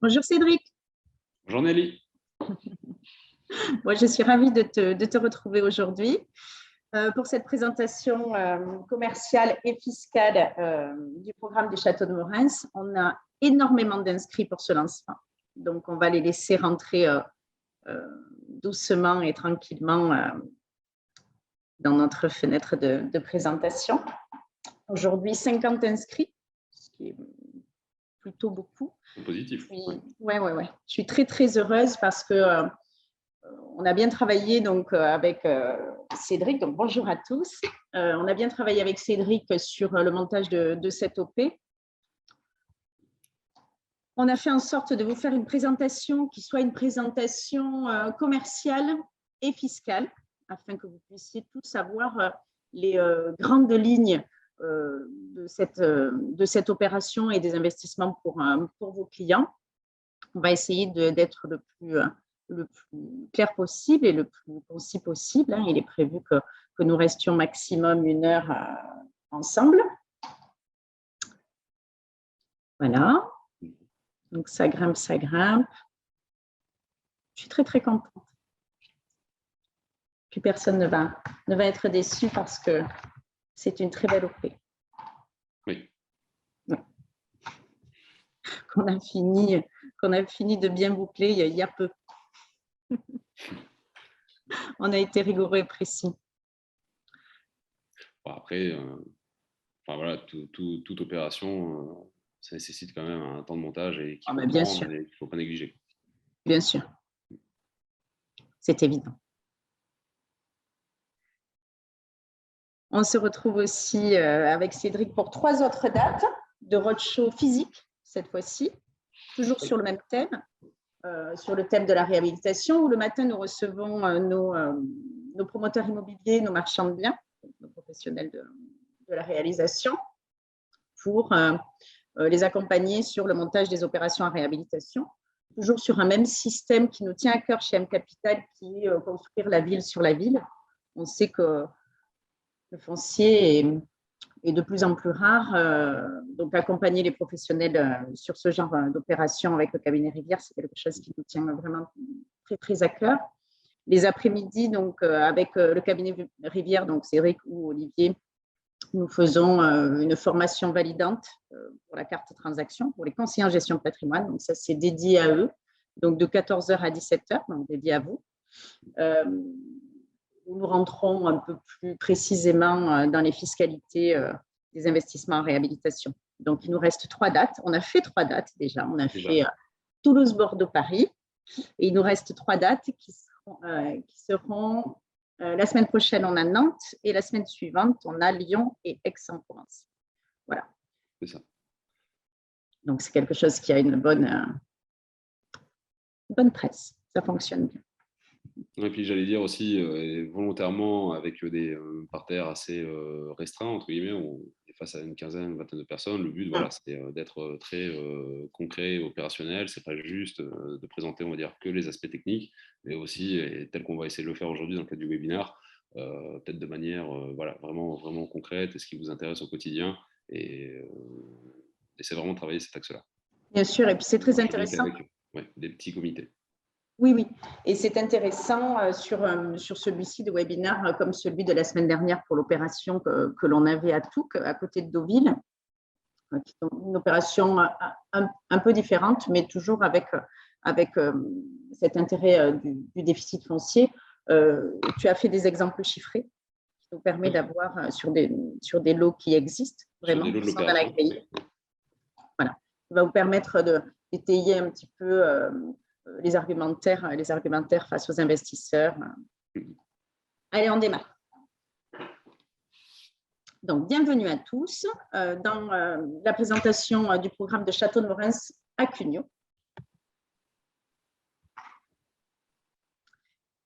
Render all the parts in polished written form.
Bonjour Cédric. Bonjour Nelly. Moi, je suis ravie de te retrouver aujourd'hui pour cette présentation commerciale et fiscale du programme du Château de Morens. On a énormément d'inscrits pour ce lancement. Donc, on va les laisser rentrer doucement et tranquillement dans notre fenêtre de présentation. Aujourd'hui, 50 inscrits, ce qui est plutôt beaucoup. Positif. Ouais. Je suis très, très heureuse parce que on a bien travaillé donc, avec Cédric. Donc, bonjour à tous. On a bien travaillé avec Cédric sur le montage de cette OP. On a fait en sorte de vous faire une présentation qui soit une présentation commerciale et fiscale, afin que vous puissiez tous avoir les grandes lignes de cette opération et des investissements pour vos clients. On va essayer d'être le plus clair possible et le plus concis possible. Il est prévu que nous restions maximum 1 heure ensemble. Voilà. Donc, ça grimpe, ça grimpe. Je suis très, très contente. Puis, personne ne va être déçu parce que c'est une très belle OP. Oui. Qu'on a fini de bien boucler il y a peu. On a été rigoureux et précis. Bon, après, voilà, toute opération, ça nécessite quand même un temps de montage et qu'il faut bien sûr. qu'il ne faut pas négliger. Bien sûr. C'est évident. On se retrouve aussi avec Cédric pour 3 autres dates de roadshow physique, cette fois-ci, toujours sur le même thème, sur le thème de la réhabilitation, où le matin, nous recevons nos promoteurs immobiliers, nos marchands de biens, nos professionnels de la réalisation, pour les accompagner sur le montage des opérations en réhabilitation, toujours sur un même système qui nous tient à cœur chez M Capital, qui est construire la ville sur la ville. On sait que le foncier est de plus en plus rare, donc accompagner les professionnels sur ce genre d'opération avec le cabinet Rivière, c'est quelque chose qui nous tient vraiment très, très à cœur. Les après-midi, donc avec le cabinet Rivière, donc Cédric ou Olivier, nous faisons une formation validante pour la carte transaction, pour les conseillers en gestion de patrimoine. Donc, ça, c'est dédié à eux. Donc, de 14h à 17h, donc dédié à vous. Nous rentrons un peu plus précisément dans les fiscalités des investissements en réhabilitation. Donc, il nous reste 3 dates. On a fait 3 dates déjà. On a fait Toulouse, Bordeaux, Paris. Et il nous reste 3 dates qui seront la semaine prochaine, on a Nantes, et la semaine suivante, on a Lyon et Aix-en-Provence. Voilà. C'est ça. Donc, c'est quelque chose qui a une bonne presse. Ça fonctionne bien. Et puis, j'allais dire aussi, volontairement, avec des parterres assez restreints, entre guillemets, on est face à une quinzaine, une vingtaine de personnes. Le but, voilà, c'est d'être très concret et opérationnel. C'est pas juste de présenter, on va dire, que les aspects techniques, mais aussi, et tel qu'on va essayer de le faire aujourd'hui dans le cadre du webinaire, peut-être de manière voilà, vraiment, vraiment concrète et ce qui vous intéresse au quotidien. Et c'est vraiment travailler cet axe-là. Bien sûr, et puis c'est très intéressant. Avec des petits comités. Oui. Et c'est intéressant sur celui-ci de webinaire, comme celui de la semaine dernière pour l'opération que l'on avait à Touques, à côté de Deauville. Une opération un peu différente, mais toujours avec cet intérêt du déficit foncier. Tu as fait des exemples chiffrés qui nous permet d'avoir sur des lots qui existent, vraiment, qui sont dans la grille. Voilà. Ça va vous permettre d'étayer un petit peu les argumentaires face aux investisseurs. Allez, on démarre. Donc, bienvenue à tous dans la présentation du programme de Château de Morens à Cugnaux.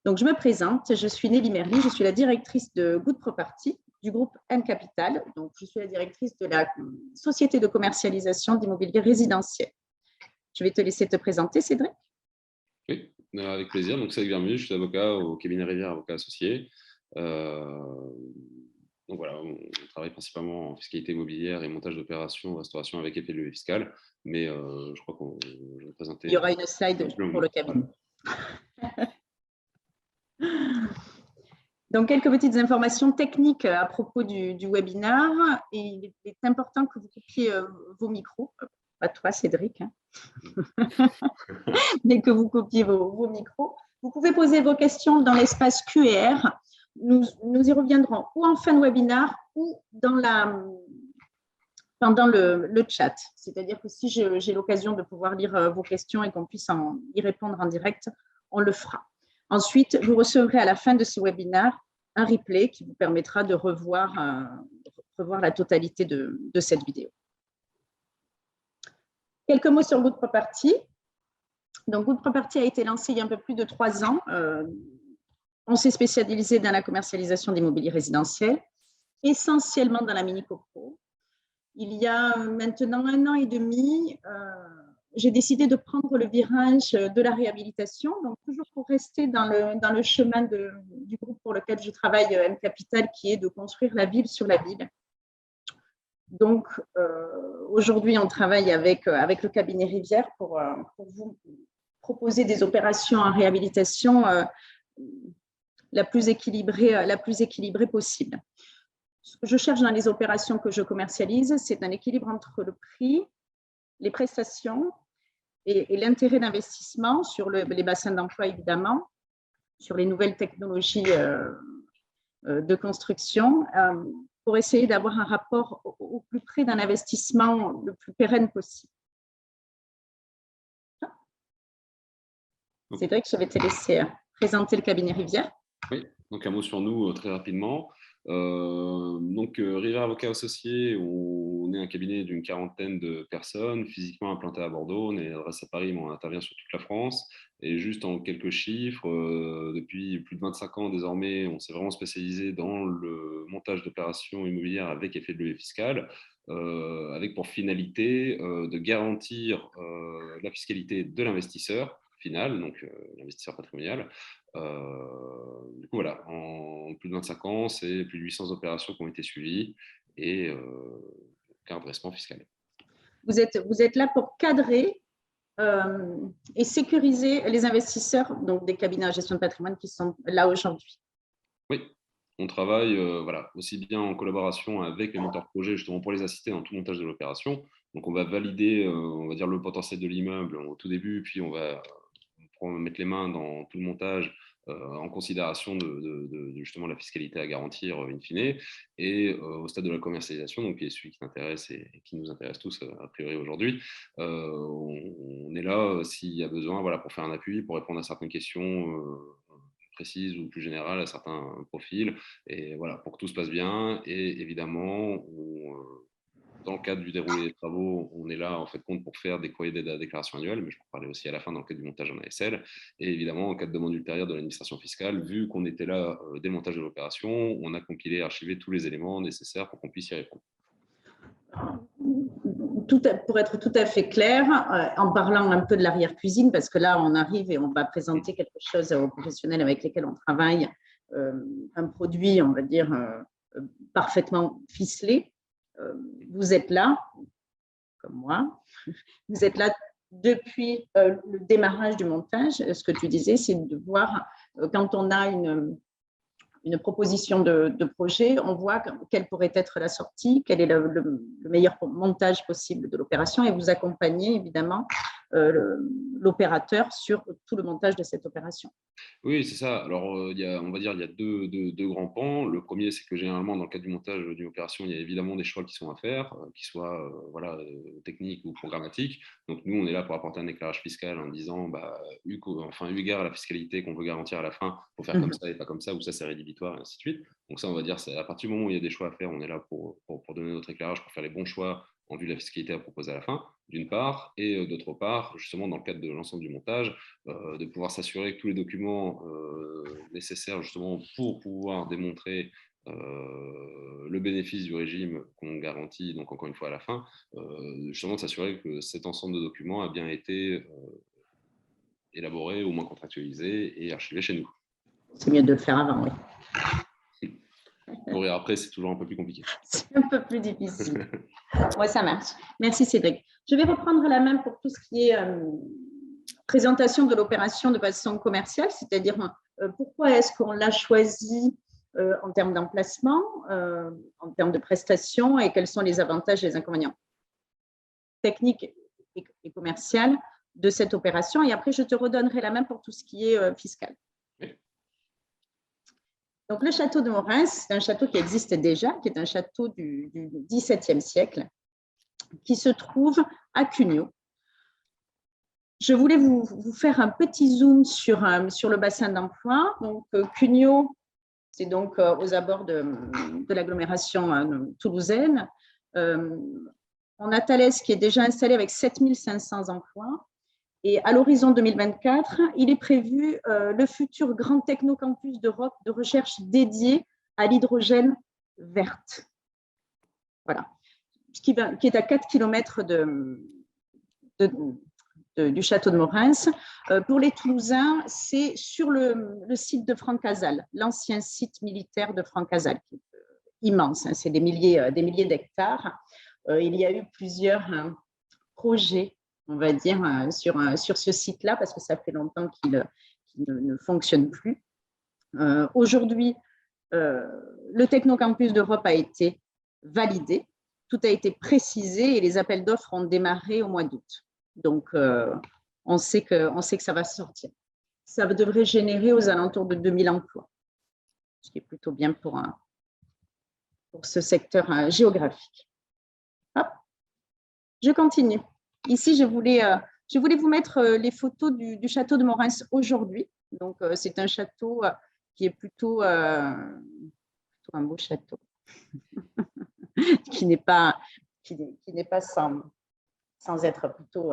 Donc, je me présente, je suis Nelly Merly, je suis la directrice de Good Property du groupe M Capital. Donc, je suis la directrice de la société de commercialisation d'immobilier résidentiel. Je vais te laisser te présenter, Cédric. Oui, avec plaisir. Donc, Cédric Vermus, je suis avocat au cabinet Rivière, avocat associé. Donc voilà, on travaille principalement en fiscalité immobilière et montage d'opérations, restauration avec effet de levier fiscal, mais je crois que je ne présente présenter. Il y aura une slide pour le cabinet. Donc, quelques petites informations techniques à propos du webinaire. Et il est important que vous coupiez vos micros. Pas toi, Cédric, hein. Mais que vous coupiez vos micros. Vous pouvez poser vos questions dans l'espace Q&R. Nous y reviendrons ou en fin de webinaire ou pendant le chat. C'est-à-dire que si j'ai l'occasion de pouvoir lire vos questions et qu'on puisse y répondre en direct, on le fera. Ensuite, vous recevrez à la fin de ce webinaire un replay qui vous permettra de revoir la totalité de cette vidéo. Quelques mots sur Good Property. Donc, Good Property a été lancé il y a un peu plus de 3 ans. On s'est spécialisé dans la commercialisation d'immobilier résidentiel, essentiellement dans la mini-copro. Il y a maintenant 1 an et demi, j'ai décidé de prendre le virage de la réhabilitation, donc toujours pour rester dans le chemin du groupe pour lequel je travaille, M Capital, qui est de construire la ville sur la ville. Donc, aujourd'hui, on travaille avec le cabinet Rivière pour vous proposer des opérations en réhabilitation la plus équilibrée possible. Ce que je cherche dans les opérations que je commercialise, c'est un équilibre entre le prix, les prestations et l'intérêt d'investissement sur les bassins d'emploi, évidemment, sur les nouvelles technologies de construction, pour essayer d'avoir un rapport au plus près d'un investissement le plus pérenne possible. Cédric, je vais te laisser présenter le cabinet Rivière. Oui, donc un mot sur nous très rapidement. Rivière Avocats Associés, on est un cabinet d'une 40aine de personnes, physiquement implanté à Bordeaux. On est adresse à Paris, mais on intervient sur toute la France. Et juste en quelques chiffres, depuis plus de 25 ans désormais, on s'est vraiment spécialisé dans le montage d'opérations immobilières avec effet de levier fiscal, avec pour finalité de garantir la fiscalité de l'investisseur final, donc l'investisseur patrimonial. Du coup, voilà, en plus de 25 ans, c'est plus de 800 opérations qui ont été suivies et qu'un redressement fiscal. Vous êtes là pour cadrer et sécuriser les investisseurs, donc des cabinets en gestion de patrimoine qui sont là aujourd'hui. Oui, on travaille aussi bien en collaboration avec les monteurs de projet, justement pour les assister dans tout montage de l'opération. Donc, on va valider, on va dire, le potentiel de l'immeuble au tout début, puis on va mettre les mains dans tout le montage en considération de justement la fiscalité à garantir in fine, et au stade de la commercialisation, donc qui est celui qui t'intéresse et qui nous intéresse tous a priori aujourd'hui, on est là s'il y a besoin, voilà, pour faire un appui, pour répondre à certaines questions précises ou plus générales à certains profils, et voilà, pour que tout se passe bien. Et évidemment, dans le cadre du déroulé des travaux, on est là en fait compte pour faire des courriers d'aide à la déclaration annuelle, mais je peux parler aussi à la fin dans le cadre du montage en ASL. Et évidemment, en cas de demande ultérieure de l'administration fiscale, vu qu'on était là dès le montage de l'opération, on a compilé et archivé tous les éléments nécessaires pour qu'on puisse y répondre. Pour être tout à fait clair, en parlant un peu de l'arrière-cuisine, parce que là, on arrive et on va présenter quelque chose aux professionnels avec lesquels on travaille, un produit, on va dire, parfaitement ficelé. Vous êtes là, comme moi, vous êtes là depuis le démarrage du montage. Ce que tu disais, c'est de voir quand on a une proposition de projet, on voit quelle pourrait être la sortie, quel est le meilleur montage possible de l'opération, et vous accompagnez évidemment l'opérateur sur tout le montage de cette opération. Oui, c'est ça. Alors, on va dire il y a deux grands pans. Le premier, c'est que généralement, dans le cadre du montage d'une opération, il y a évidemment des choix qui sont à faire, qu'ils soient techniques ou programmatiques. Donc, nous, on est là pour apporter un éclairage fiscal en disant, eu égard à la fiscalité qu'on veut garantir à la fin, il faut faire comme ça et pas comme ça, ou ça, c'est rédhibitoire, et ainsi de suite. Donc, ça, on va dire, c'est à partir du moment où il y a des choix à faire, on est là pour donner notre éclairage, pour faire les bons choix en vue de la fiscalité à proposer à la fin, d'une part, et d'autre part, justement, dans le cadre de l'ensemble du montage, de pouvoir s'assurer que tous les documents nécessaires justement pour pouvoir démontrer le bénéfice du régime qu'on garantit, donc encore une fois à la fin, justement de s'assurer que cet ensemble de documents a bien été élaboré, au moins contractualisé et archivé chez nous. C'est mieux de le faire avant, oui. Courir après, c'est toujours un peu plus compliqué. C'est un peu plus difficile. Oui, ça marche. Merci Cédric. Je vais reprendre la main pour tout ce qui est présentation de l'opération de façon commerciale, c'est-à-dire pourquoi est-ce qu'on l'a choisi en termes d'emplacement, en termes de prestations et quels sont les avantages et les inconvénients techniques et commerciales de cette opération. Et après, je te redonnerai la main pour tout ce qui est fiscal. Donc, le château de Morins, c'est un château qui existe déjà, qui est un château du XVIIe siècle, qui se trouve à Cugnaux. Je voulais vous faire un petit zoom sur le bassin d'emploi. Donc, Cugnaux, c'est donc aux abords de l'agglomération toulousaine. On a Thalès qui est déjà installé avec 7500 emplois. Et à l'horizon 2024, il est prévu le futur grand technocampus d'Europe de recherche dédié à l'hydrogène verte. Voilà. Qui est à 4 km du château de Morins. Pour les Toulousains, c'est sur le site de Francazal, l'ancien site militaire de Francazal, qui est immense, hein, c'est des milliers d'hectares. Il y a eu plusieurs projets, on va dire, sur ce site-là, parce que ça fait longtemps qu'il ne fonctionne plus. Aujourd'hui, le Technocampus d'Europe a été validé, tout a été précisé et les appels d'offres ont démarré au mois d'août. Donc, on sait que ça va sortir. Ça devrait générer aux alentours de 2000 emplois, ce qui est plutôt bien pour ce secteur géographique. Hop. Je continue. Ici, je voulais vous mettre les photos du château de Morins aujourd'hui. Donc, c'est un château qui est plutôt un beau château, qui n'est pas sans être plutôt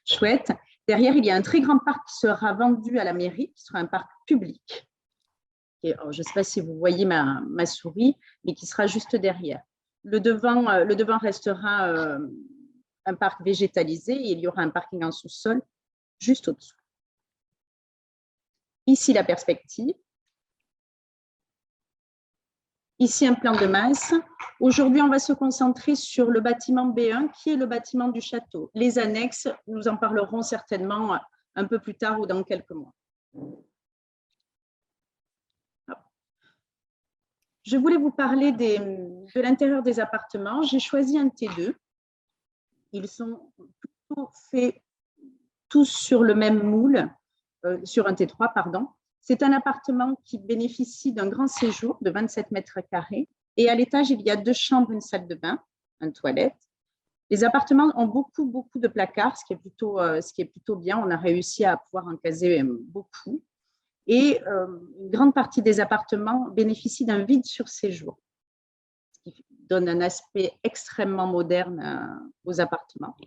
chouette. Derrière, il y a un très grand parc qui sera vendu à la mairie, qui sera un parc public. Et, je ne sais pas si vous voyez ma souris, mais qui sera juste derrière. Le devant restera un parc végétalisé et il y aura un parking en sous-sol juste au-dessous. Ici, la perspective. Ici, un plan de masse. Aujourd'hui, on va se concentrer sur le bâtiment B1, qui est le bâtiment du château. Les annexes, nous en parlerons certainement un peu plus tard ou dans quelques mois. Je voulais vous parler de l'intérieur des appartements. J'ai choisi un T2. Ils sont plutôt faits tous sur le même moule, sur un T3, pardon. C'est un appartement qui bénéficie d'un grand séjour de 27 mètres carrés. Et à l'étage, il y a 2 chambres, une salle de bain, une toilette. Les appartements ont beaucoup de placards, ce qui est plutôt bien. On a réussi à pouvoir en caser beaucoup. Et une grande partie des appartements bénéficient d'un vide sur séjour, ce qui donne un aspect extrêmement moderne aux appartements.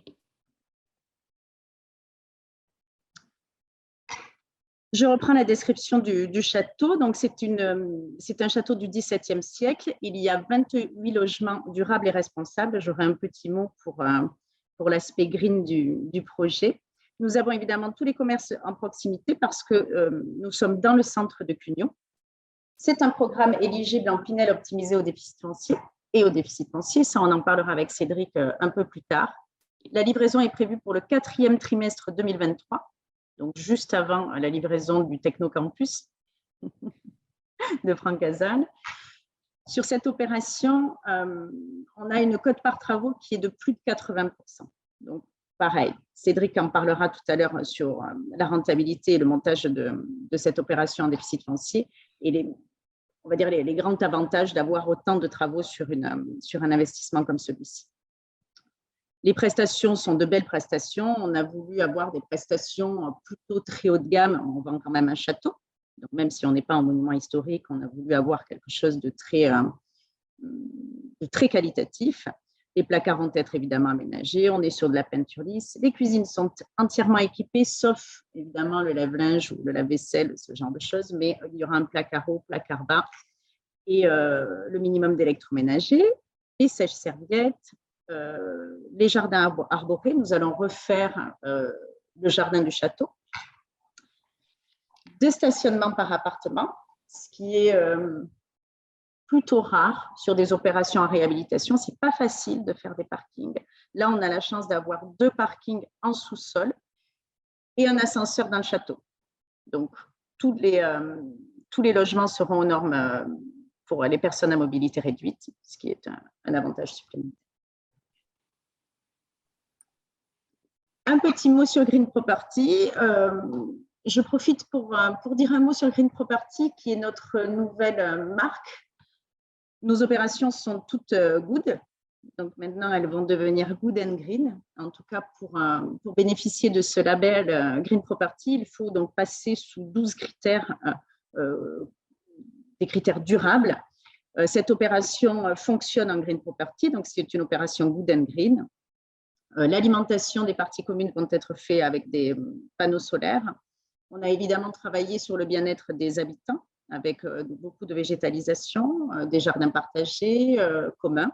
Je reprends la description du château. Donc, c'est un château du XVIIe siècle. Il y a 28 logements durables et responsables. J'aurai un petit mot pour l'aspect green du projet. Nous avons évidemment tous les commerces en proximité parce que nous sommes dans le centre de Cugnaux. C'est un programme éligible en Pinel optimisé au déficit foncier et au déficit foncier. Ça, on en parlera avec Cédric un peu plus tard. La livraison est prévue pour le 4e trimestre 2023. Donc juste avant la livraison du Technocampus de Francazal. Sur cette opération, on a une cote par travaux qui est de plus de 80%. Donc, pareil, Cédric en parlera tout à l'heure sur la rentabilité et le montage de cette opération en déficit foncier et on va dire les grands avantages d'avoir autant de travaux sur un investissement comme celui-ci. Les prestations sont de belles prestations. On a voulu avoir des prestations plutôt très haut de gamme. On vend quand même un château. Donc, même si on n'est pas un monument historique, on a voulu avoir quelque chose de très qualitatif. Les placards vont être évidemment aménagés. On est sur de la peinture lisse. Les cuisines sont entièrement équipées, sauf évidemment le lave-linge ou le lave-vaisselle, ce genre de choses. Mais il y aura un placard haut, placard bas et le minimum d'électroménager, les sèches-serviettes, les jardins arborés. Nous allons refaire le jardin du château. 2 stationnements par appartement, ce qui est plutôt rare sur des opérations en réhabilitation. Ce n'est pas facile de faire des parkings. Là, on a la chance d'avoir 2 parkings en sous-sol et un ascenseur dans le château. Donc, tous les logements seront aux normes pour les personnes à mobilité réduite, ce qui est un avantage supplémentaire. Un petit mot sur Green Property. Je profite pour dire un mot sur Green Property, qui est notre nouvelle marque. Nos opérations sont toutes good. Donc maintenant, elles vont devenir Good and Green. En tout cas, pour bénéficier de ce label Green Property, il faut donc passer sous 12 critères, des critères durables. Cette opération fonctionne en Green Property, donc c'est une opération Good and Green. L'alimentation des parties communes vont être faite avec des panneaux solaires. On a évidemment travaillé sur le bien-être des habitants avec beaucoup de végétalisation, des jardins partagés communs,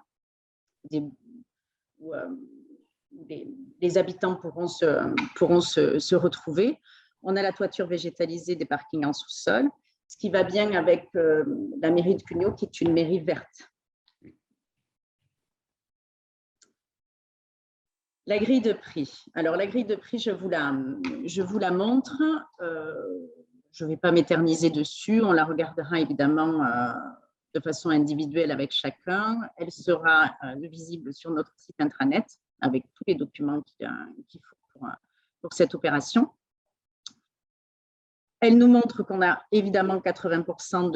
où les habitants pourront se retrouver. On a la toiture végétalisée des parkings en sous-sol, ce qui va bien avec la mairie de Cugnaux, qui est une mairie verte. La grille de prix. Alors, la grille de prix, je vous la montre. Je ne vais pas m'éterniser dessus. On la regardera évidemment de façon individuelle avec chacun. Elle sera visible sur notre site intranet avec tous les documents qu'il faut pour cette opération. Elle nous montre qu'on a évidemment 80%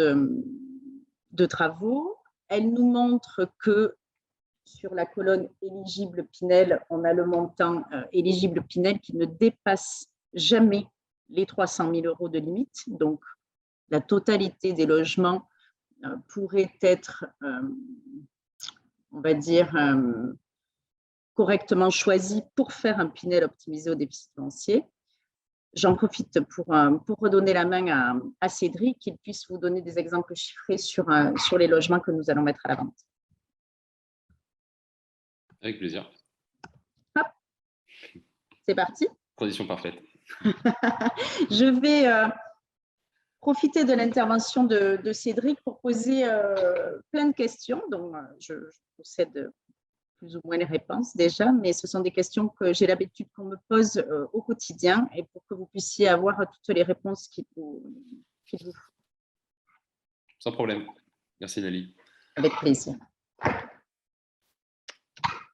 de travaux. Elle nous montre que sur la colonne éligible Pinel, on a le montant éligible Pinel qui ne dépasse jamais les 300 000 € de limite. Donc, la totalité des logements pourrait être, on va dire, correctement choisis pour faire un Pinel optimisé au déficit foncier. J'en profite pour redonner la main à Cédric, qu'il puisse vous donner des exemples chiffrés sur les logements que nous allons mettre à la vente. Avec plaisir. Hop, c'est parti. Transition parfaite. Je vais profiter de l'intervention de Cédric pour poser plein de questions. Donc, je possède plus ou moins les réponses déjà, mais ce sont des questions que j'ai l'habitude qu'on me pose au quotidien et pour que vous puissiez avoir toutes les réponses qu'il vous faut. Sans problème. Merci, Nali. Avec plaisir.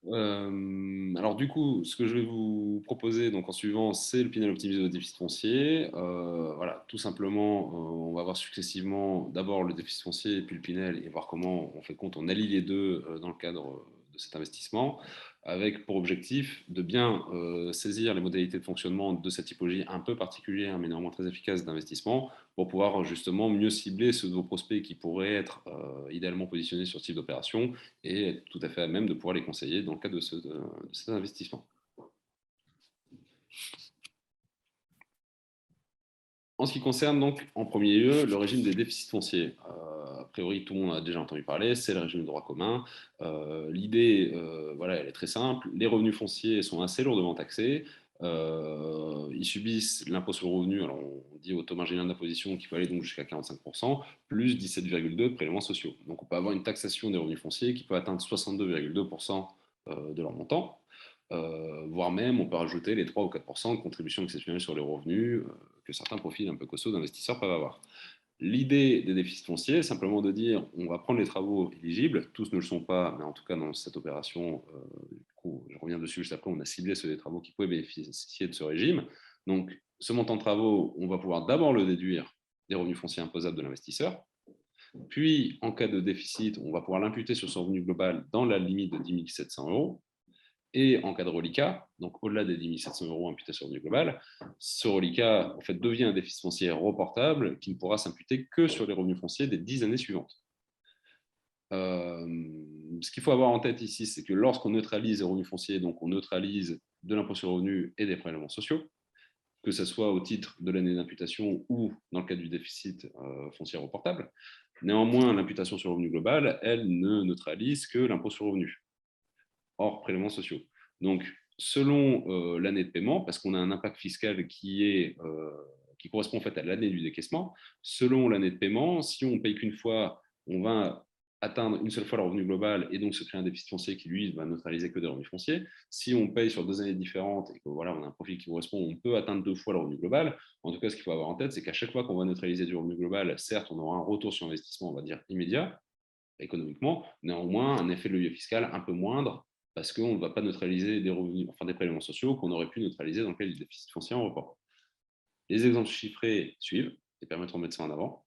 Alors du coup, ce que je vais vous proposer donc en suivant, c'est le Pinel optimisé au déficit foncier. Voilà, tout simplement, on va voir successivement d'abord le déficit foncier et puis le Pinel et voir comment on fait compte, on allie les deux dans le cadre de cet investissement, avec pour objectif de bien saisir les modalités de fonctionnement de cette typologie un peu particulière, mais néanmoins très efficace d'investissement, pour pouvoir justement mieux cibler ceux de vos prospects qui pourraient être idéalement positionnés sur ce type d'opération et être tout à fait à même de pouvoir les conseiller dans le cadre de cet investissement. En ce qui concerne donc en premier lieu le régime des déficits fonciers, a priori tout le monde a déjà entendu parler, c'est le régime de droit commun. L'idée, voilà, elle est très simple, les revenus fonciers sont assez lourdement taxés, ils subissent l'impôt sur le revenu, alors on dit au taux marginal d'imposition qui peut aller donc jusqu'à 45%, plus 17,2% de prélèvements sociaux. Donc on peut avoir une taxation des revenus fonciers qui peut atteindre 62,2% de leur montant. Voire même on peut rajouter les 3 ou 4% de contribution exceptionnelle sur les revenus que certains profils un peu costauds d'investisseurs peuvent avoir. L'idée des déficits fonciers est simplement de dire on va prendre les travaux éligibles, tous ne le sont pas, mais en tout cas dans cette opération, du coup, je reviens dessus juste après, on a ciblé ceux des travaux qui pouvaient bénéficier de ce régime. Donc ce montant de travaux, on va pouvoir d'abord le déduire des revenus fonciers imposables de l'investisseur, puis en cas de déficit, on va pouvoir l'imputer sur son revenu global dans la limite de 10 700 €. Et en cas de reliquat, donc au-delà des 10 700 € imputés sur le revenu global, ce reliquat en fait, devient un déficit foncier reportable qui ne pourra s'imputer que sur les revenus fonciers des 10 années suivantes. Ce qu'il faut avoir en tête ici, c'est que lorsqu'on neutralise les revenus fonciers, donc on neutralise de l'impôt sur le revenu et des prélèvements sociaux, que ce soit au titre de l'année d'imputation ou dans le cadre du déficit foncier reportable. Néanmoins, l'imputation sur le revenu global, elle ne neutralise que l'impôt sur le revenu, hors prélèvements sociaux. Donc, selon l'année de paiement, parce qu'on a un impact fiscal qui correspond en fait à l'année du décaissement, selon l'année de paiement, si on ne paye qu'une fois, on va atteindre une seule fois le revenu global et donc se créer un déficit foncier qui, lui, va neutraliser que des revenus fonciers. Si on paye sur 2 années différentes et que voilà, on a un profil qui correspond, on peut atteindre 2 fois le revenu global. En tout cas, ce qu'il faut avoir en tête, c'est qu'à chaque fois qu'on va neutraliser du revenu global, certes, on aura un retour sur investissement, on va dire, immédiat, économiquement, néanmoins, un effet de levier fiscal un peu moindre parce qu'on ne va pas neutraliser des revenus, enfin des prélèvements sociaux qu'on aurait pu neutraliser dans le cas du déficit foncier en report. Les exemples chiffrés suivent et permettront de mettre ça en avant.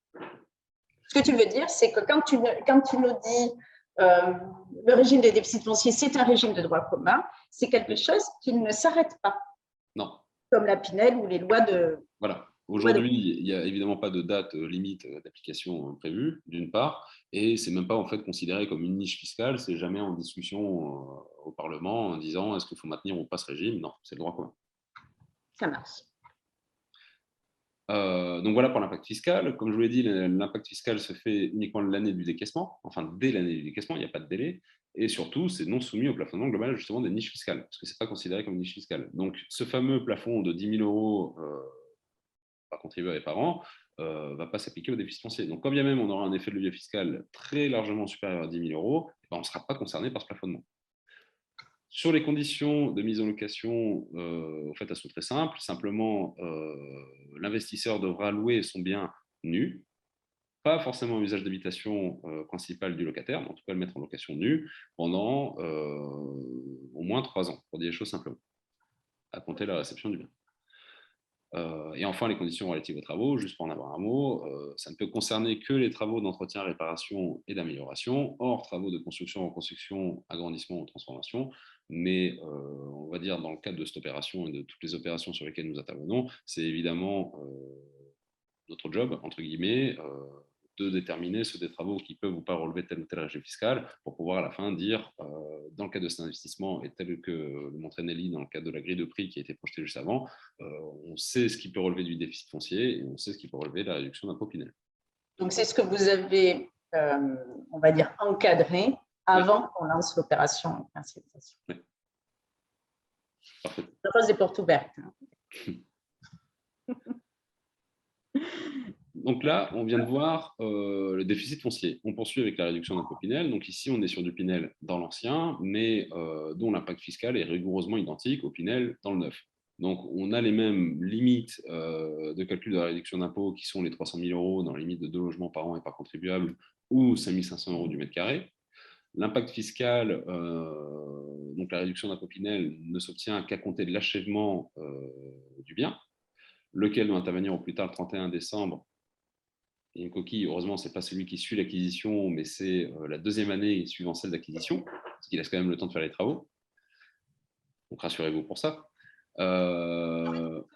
Ce que tu veux dire, c'est que quand tu nous dis le régime des déficits fonciers, c'est un régime de droit commun, c'est quelque chose qui ne s'arrête pas. Non. Comme la Pinel ou les lois de... Voilà. Aujourd'hui, il n'y a évidemment pas de date limite d'application prévue, d'une part, et c'est même pas en fait considéré comme une niche fiscale, c'est jamais en discussion au Parlement en disant est-ce qu'il faut maintenir ou pas ce régime. Non, c'est le droit commun. Ça marche. Donc voilà pour l'impact fiscal. Comme je vous l'ai dit, l'impact fiscal se fait uniquement l'année du décaissement, enfin dès l'année du décaissement, il n'y a pas de délai, et surtout, c'est non soumis au plafonnement global justement des niches fiscales, parce que ce n'est pas considéré comme une niche fiscale. Donc ce fameux plafond de 10 000 euros par contribuable et par an ne va pas s'appliquer au déficit foncier. Donc quand bien même on aura un effet de levier fiscal très largement supérieur à 10 000 euros, on ne sera pas concerné par ce plafonnement. Sur les conditions de mise en location, en fait, elles sont très simples. Simplement, l'investisseur devra louer son bien nu, pas forcément un usage d'habitation principal du locataire, mais en tout cas le mettre en location nu pendant au moins 3 ans, pour dire les choses simplement, à compter la réception du bien. Et enfin, les conditions relatives aux travaux, juste pour en avoir un mot, ça ne peut concerner que les travaux d'entretien, réparation et d'amélioration, hors travaux de construction, reconstruction, agrandissement ou transformation. Mais on va dire dans le cadre de cette opération et de toutes les opérations sur lesquelles nous intervenons, c'est évidemment notre job, entre guillemets, de déterminer ceux des travaux qui peuvent ou pas relever tel ou tel régime fiscal pour pouvoir à la fin dire, dans le cadre de cet investissement, et tel que le montrait Nelly dans le cadre de la grille de prix qui a été projetée juste avant, on sait ce qui peut relever du déficit foncier et on sait ce qui peut relever de la réduction d'impôt Pinel. Donc, c'est ce que vous avez, on va dire, encadré avant qu'on lance l'opération de commercialisation. Oui. Parfait. Je pose des portes ouvertes. Donc là, on vient de voir le déficit foncier. On poursuit avec la réduction d'impôt Pinel. Donc ici, on est sur du Pinel dans l'ancien, mais dont l'impact fiscal est rigoureusement identique au Pinel dans le neuf. Donc on a les mêmes limites de calcul de la réduction d'impôt qui sont les 300 000 euros dans la limite de 2 logements par an et par contribuable ou 5 500 euros du mètre carré. L'impact fiscal, donc la réduction d'impôt Pinel, ne s'obtient qu'à compter de l'achèvement du bien, lequel doit intervenir au plus tard le 31 décembre. Et une coquille, heureusement, ce n'est pas celui qui suit l'acquisition, mais c'est la deuxième année suivant celle d'acquisition, ce qui laisse quand même le temps de faire les travaux. Donc rassurez-vous pour ça. Alors,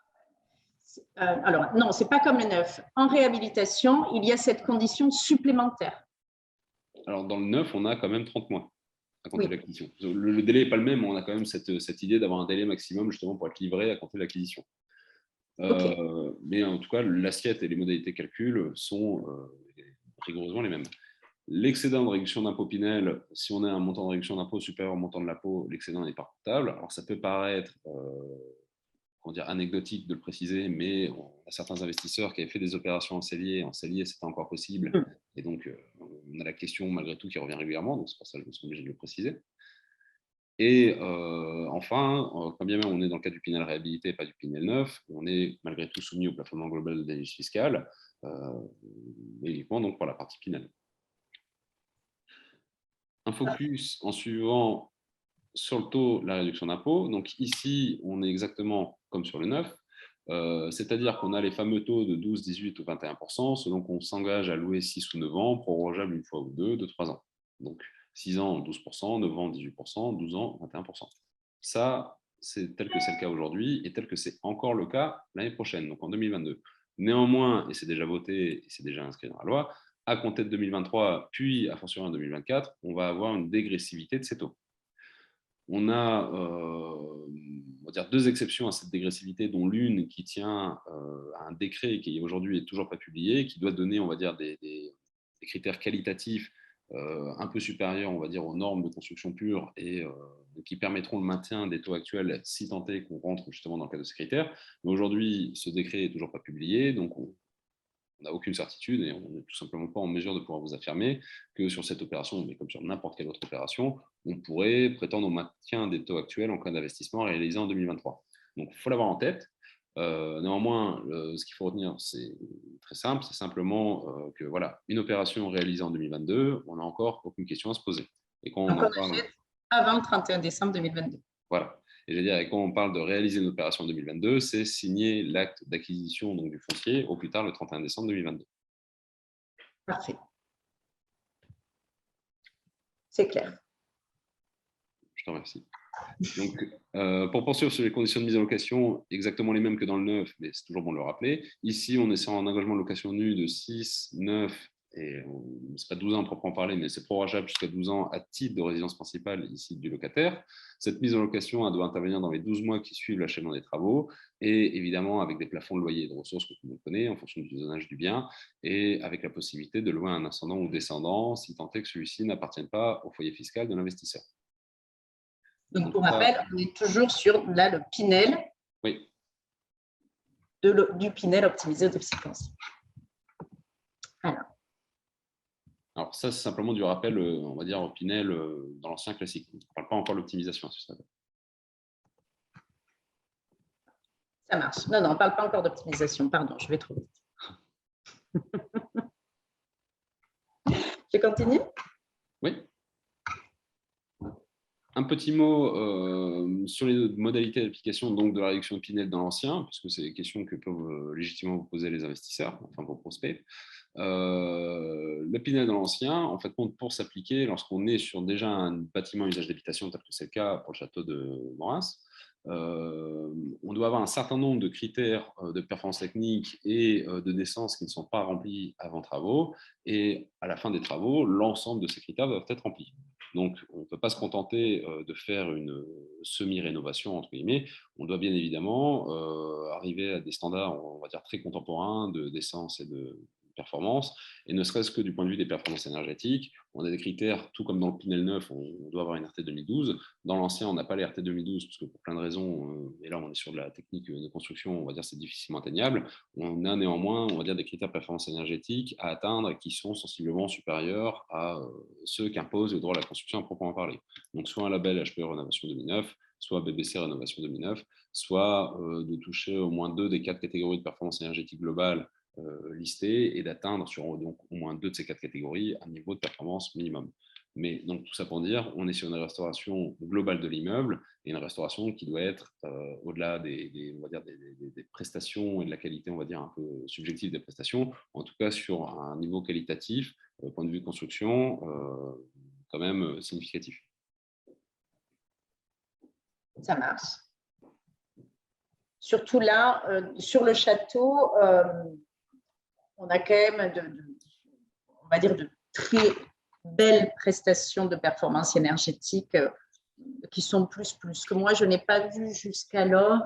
non, ce n'est pas comme le neuf. En réhabilitation, il y a cette condition supplémentaire. Alors, dans le neuf, on a quand même 30 mois à compter de l'acquisition. Le délai n'est pas le même, mais on a quand même cette idée d'avoir un délai maximum justement pour être livré à compter de l'acquisition. Mais en tout cas, l'assiette et les modalités de calcul sont rigoureusement les mêmes. L'excédent de réduction d'impôt Pinel, si on a un montant de réduction d'impôt supérieur au montant de l'impôt, l'excédent n'est pas comptable. Alors ça peut paraître anecdotique de le préciser, mais on a certains investisseurs qui avaient fait des opérations en cellier c'était encore possible, et donc on a la question malgré tout qui revient régulièrement, donc c'est pour ça que je me suis obligé de le préciser. Et enfin, quand bien même on est dans le cas du Pinel réhabilité et pas du Pinel neuf, on est malgré tout soumis au plafonnement global des niches fiscales, uniquement donc pour la partie Pinel. Un focus en suivant sur le taux, la réduction d'impôt. Donc ici, on est exactement comme sur le neuf, c'est-à-dire qu'on a les fameux taux de 12, 18 ou 21%, selon qu'on s'engage à louer 6 ou 9 ans, prorogeable une fois ou deux, de 3 ans. Donc 6 ans, 12%, 9 ans, 18%, 12 ans, 21%. Ça, c'est tel que c'est le cas aujourd'hui et tel que c'est encore le cas l'année prochaine, donc en 2022. Néanmoins, et c'est déjà voté, et c'est déjà inscrit dans la loi, à compter de 2023, puis à fortiori en 2024, on va avoir une dégressivité de ces taux. On a, on va dire, deux exceptions à cette dégressivité, dont l'une qui tient à un décret qui aujourd'hui est toujours pas publié, qui doit donner, on va dire, des critères qualitatifs un peu supérieurs, on va dire, aux normes de construction pure et qui permettront le maintien des taux actuels si tant est qu'on rentre justement dans le cadre de ces critères. Mais aujourd'hui, ce décret est toujours pas publié, donc on n'a aucune certitude et on n'est tout simplement pas en mesure de pouvoir vous affirmer que sur cette opération, mais comme sur n'importe quelle autre opération, on pourrait prétendre au maintien des taux actuels en cas d'investissement réalisé en 2023. Donc, il faut l'avoir en tête. Néanmoins, ce qu'il faut retenir, c'est très simple, c'est simplement que voilà, une opération réalisée en 2022, on n'a encore aucune question à se poser. Et quand on Donc, en on parle, achète avant le 31 décembre 2022. voilà. Et je veux dire, et quand on parle de réaliser une opération en 2022, c'est signer l'acte d'acquisition donc du foncier au plus tard le 31 décembre 2022. Parfait. C'est clair. Je te remercie. Donc, pour poursuivre sur les conditions de mise en location, exactement les mêmes que dans le neuf, mais c'est toujours bon de le rappeler. Ici, on est sur un engagement de location nu de 6, 9 et ce n'est pas 12 ans proprement parler, mais c'est prorogeable jusqu'à 12 ans à titre de résidence principale ici du locataire. Cette mise en location elle doit intervenir dans les 12 mois qui suivent l'achèvement des travaux et évidemment avec des plafonds de loyer et de ressources que tout le monde connaît en fonction du zonage du bien et avec la possibilité de louer à un ascendant ou descendant si tant est que celui-ci n'appartienne pas au foyer fiscal de l'investisseur. Donc, pour rappel, on est toujours sur là, le Pinel, oui. Du Pinel optimisé au déficit foncier. Alors ça, c'est simplement du rappel, on va dire, au Pinel dans l'ancien classique. On ne parle pas encore de l'optimisation à ce stade. Ça marche. Non, on ne parle pas encore d'optimisation. Pardon, je vais trop vite. Je continue? Oui. Un petit mot sur les modalités d'application donc, de la réduction de Pinel dans l'ancien, puisque c'est des questions que peuvent légitimement vous poser les investisseurs, enfin vos prospects. Le Pinel dans l'ancien, en fait, compte pour s'appliquer lorsqu'on est sur déjà un bâtiment à usage d'habitation, tel que c'est le cas pour le château de Morins. On doit avoir un certain nombre de critères de performance technique et de décence qui ne sont pas remplis avant travaux. Et à la fin des travaux, l'ensemble de ces critères doivent être remplis. Donc, on ne peut pas se contenter de faire une semi-rénovation, entre guillemets. On doit bien évidemment arriver à des standards, on va dire, très contemporains de décence et de performance, et ne serait-ce que du point de vue des performances énergétiques. On a des critères, tout comme dans le Pinel 9, on doit avoir une RT 2012. Dans l'ancien, on n'a pas les RT 2012, parce que pour plein de raisons, et là on est sur de la technique de construction, on va dire c'est difficilement atteignable. On a néanmoins, on va dire, des critères de performance énergétique à atteindre qui sont sensiblement supérieurs à ceux qu'impose le droit à la construction à proprement parler. Donc soit un label HPE Rénovation 2009, soit BBC Rénovation 2009, soit de toucher au moins 2 des 4 catégories de performance énergétique globale listées et d'atteindre sur donc, au moins 2 de ces 4 catégories un niveau de performance minimum. Mais donc tout ça pour dire, on est sur une restauration globale de l'immeuble et une restauration qui doit être au-delà on va dire des prestations et de la qualité, on va dire un peu subjective des prestations, en tout cas sur un niveau qualitatif, point de vue construction, quand même significatif. Ça marche. Surtout là, sur le château, on a quand même on va dire de très belles prestations de performance énergétique qui sont plus que moi, je n'ai pas vu jusqu'alors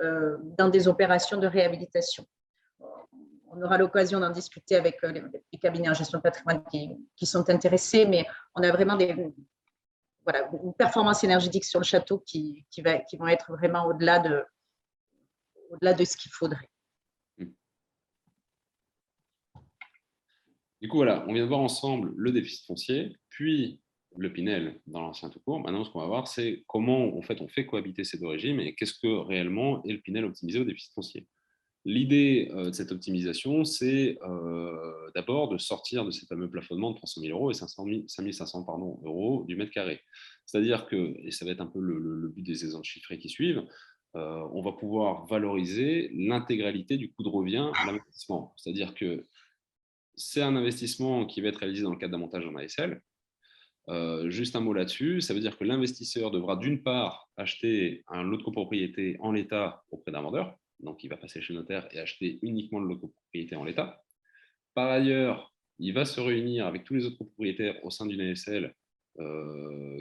dans des opérations de réhabilitation. On aura l'occasion d'en discuter avec les cabinets en gestion de patrimoine qui sont intéressés, mais on a vraiment une performance énergétique sur le château qui vont être vraiment au-delà de ce qu'il faudrait. Du coup, voilà, on vient de voir ensemble le déficit foncier, puis le Pinel dans l'ancien tout court. Maintenant, ce qu'on va voir, c'est comment en fait, on fait cohabiter ces deux régimes et qu'est-ce que réellement est le Pinel optimisé au déficit foncier. L'idée de cette optimisation, c'est d'abord de sortir de ces fameux plafonnements de 300 000 euros et 5 500 euros du mètre carré. C'est-à-dire que, et ça va être un peu le but des exemples chiffrés qui suivent, on va pouvoir valoriser l'intégralité du coût de revient à l'investissement. C'est-à-dire que c'est un investissement qui va être réalisé dans le cadre d'un montage en ASL. Juste un mot là-dessus, ça veut dire que l'investisseur devra d'une part acheter un lot de copropriété en l'état auprès d'un vendeur, donc il va passer chez le notaire et acheter uniquement le lot de copropriété en l'état. Par ailleurs, il va se réunir avec tous les autres copropriétaires au sein d'une ASL,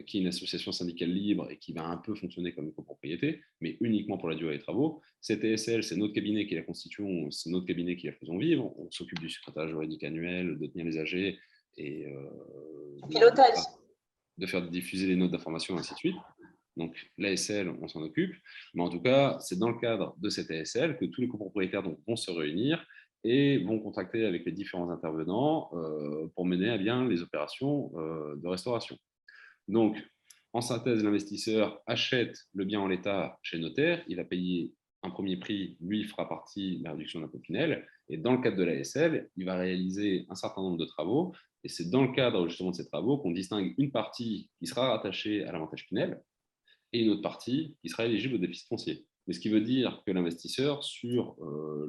qui est une association syndicale libre et qui va un peu fonctionner comme une copropriété, mais uniquement pour la durée des travaux. Cette ASL, c'est notre cabinet qui la constitue, c'est notre cabinet qui la faisons vivre. On s'occupe du secrétariat juridique annuel, de tenir les AG et de faire diffuser les notes d'information, et ainsi de suite. Donc, l'ASL, on s'en occupe. Mais en tout cas, c'est dans le cadre de cette ASL que tous les copropriétaires vont se réunir et vont contracter avec les différents intervenants pour mener à bien les opérations de restauration. Donc, en synthèse, l'investisseur achète le bien en l'état chez le notaire, il va payer un premier prix, lui fera partie de la réduction d'impôt Pinel, et dans le cadre de l'ASL, il va réaliser un certain nombre de travaux, et c'est dans le cadre justement de ces travaux qu'on distingue une partie qui sera rattachée à l'avantage Pinel, et une autre partie qui sera éligible au déficit foncier. Mais ce qui veut dire que l'investisseur, sur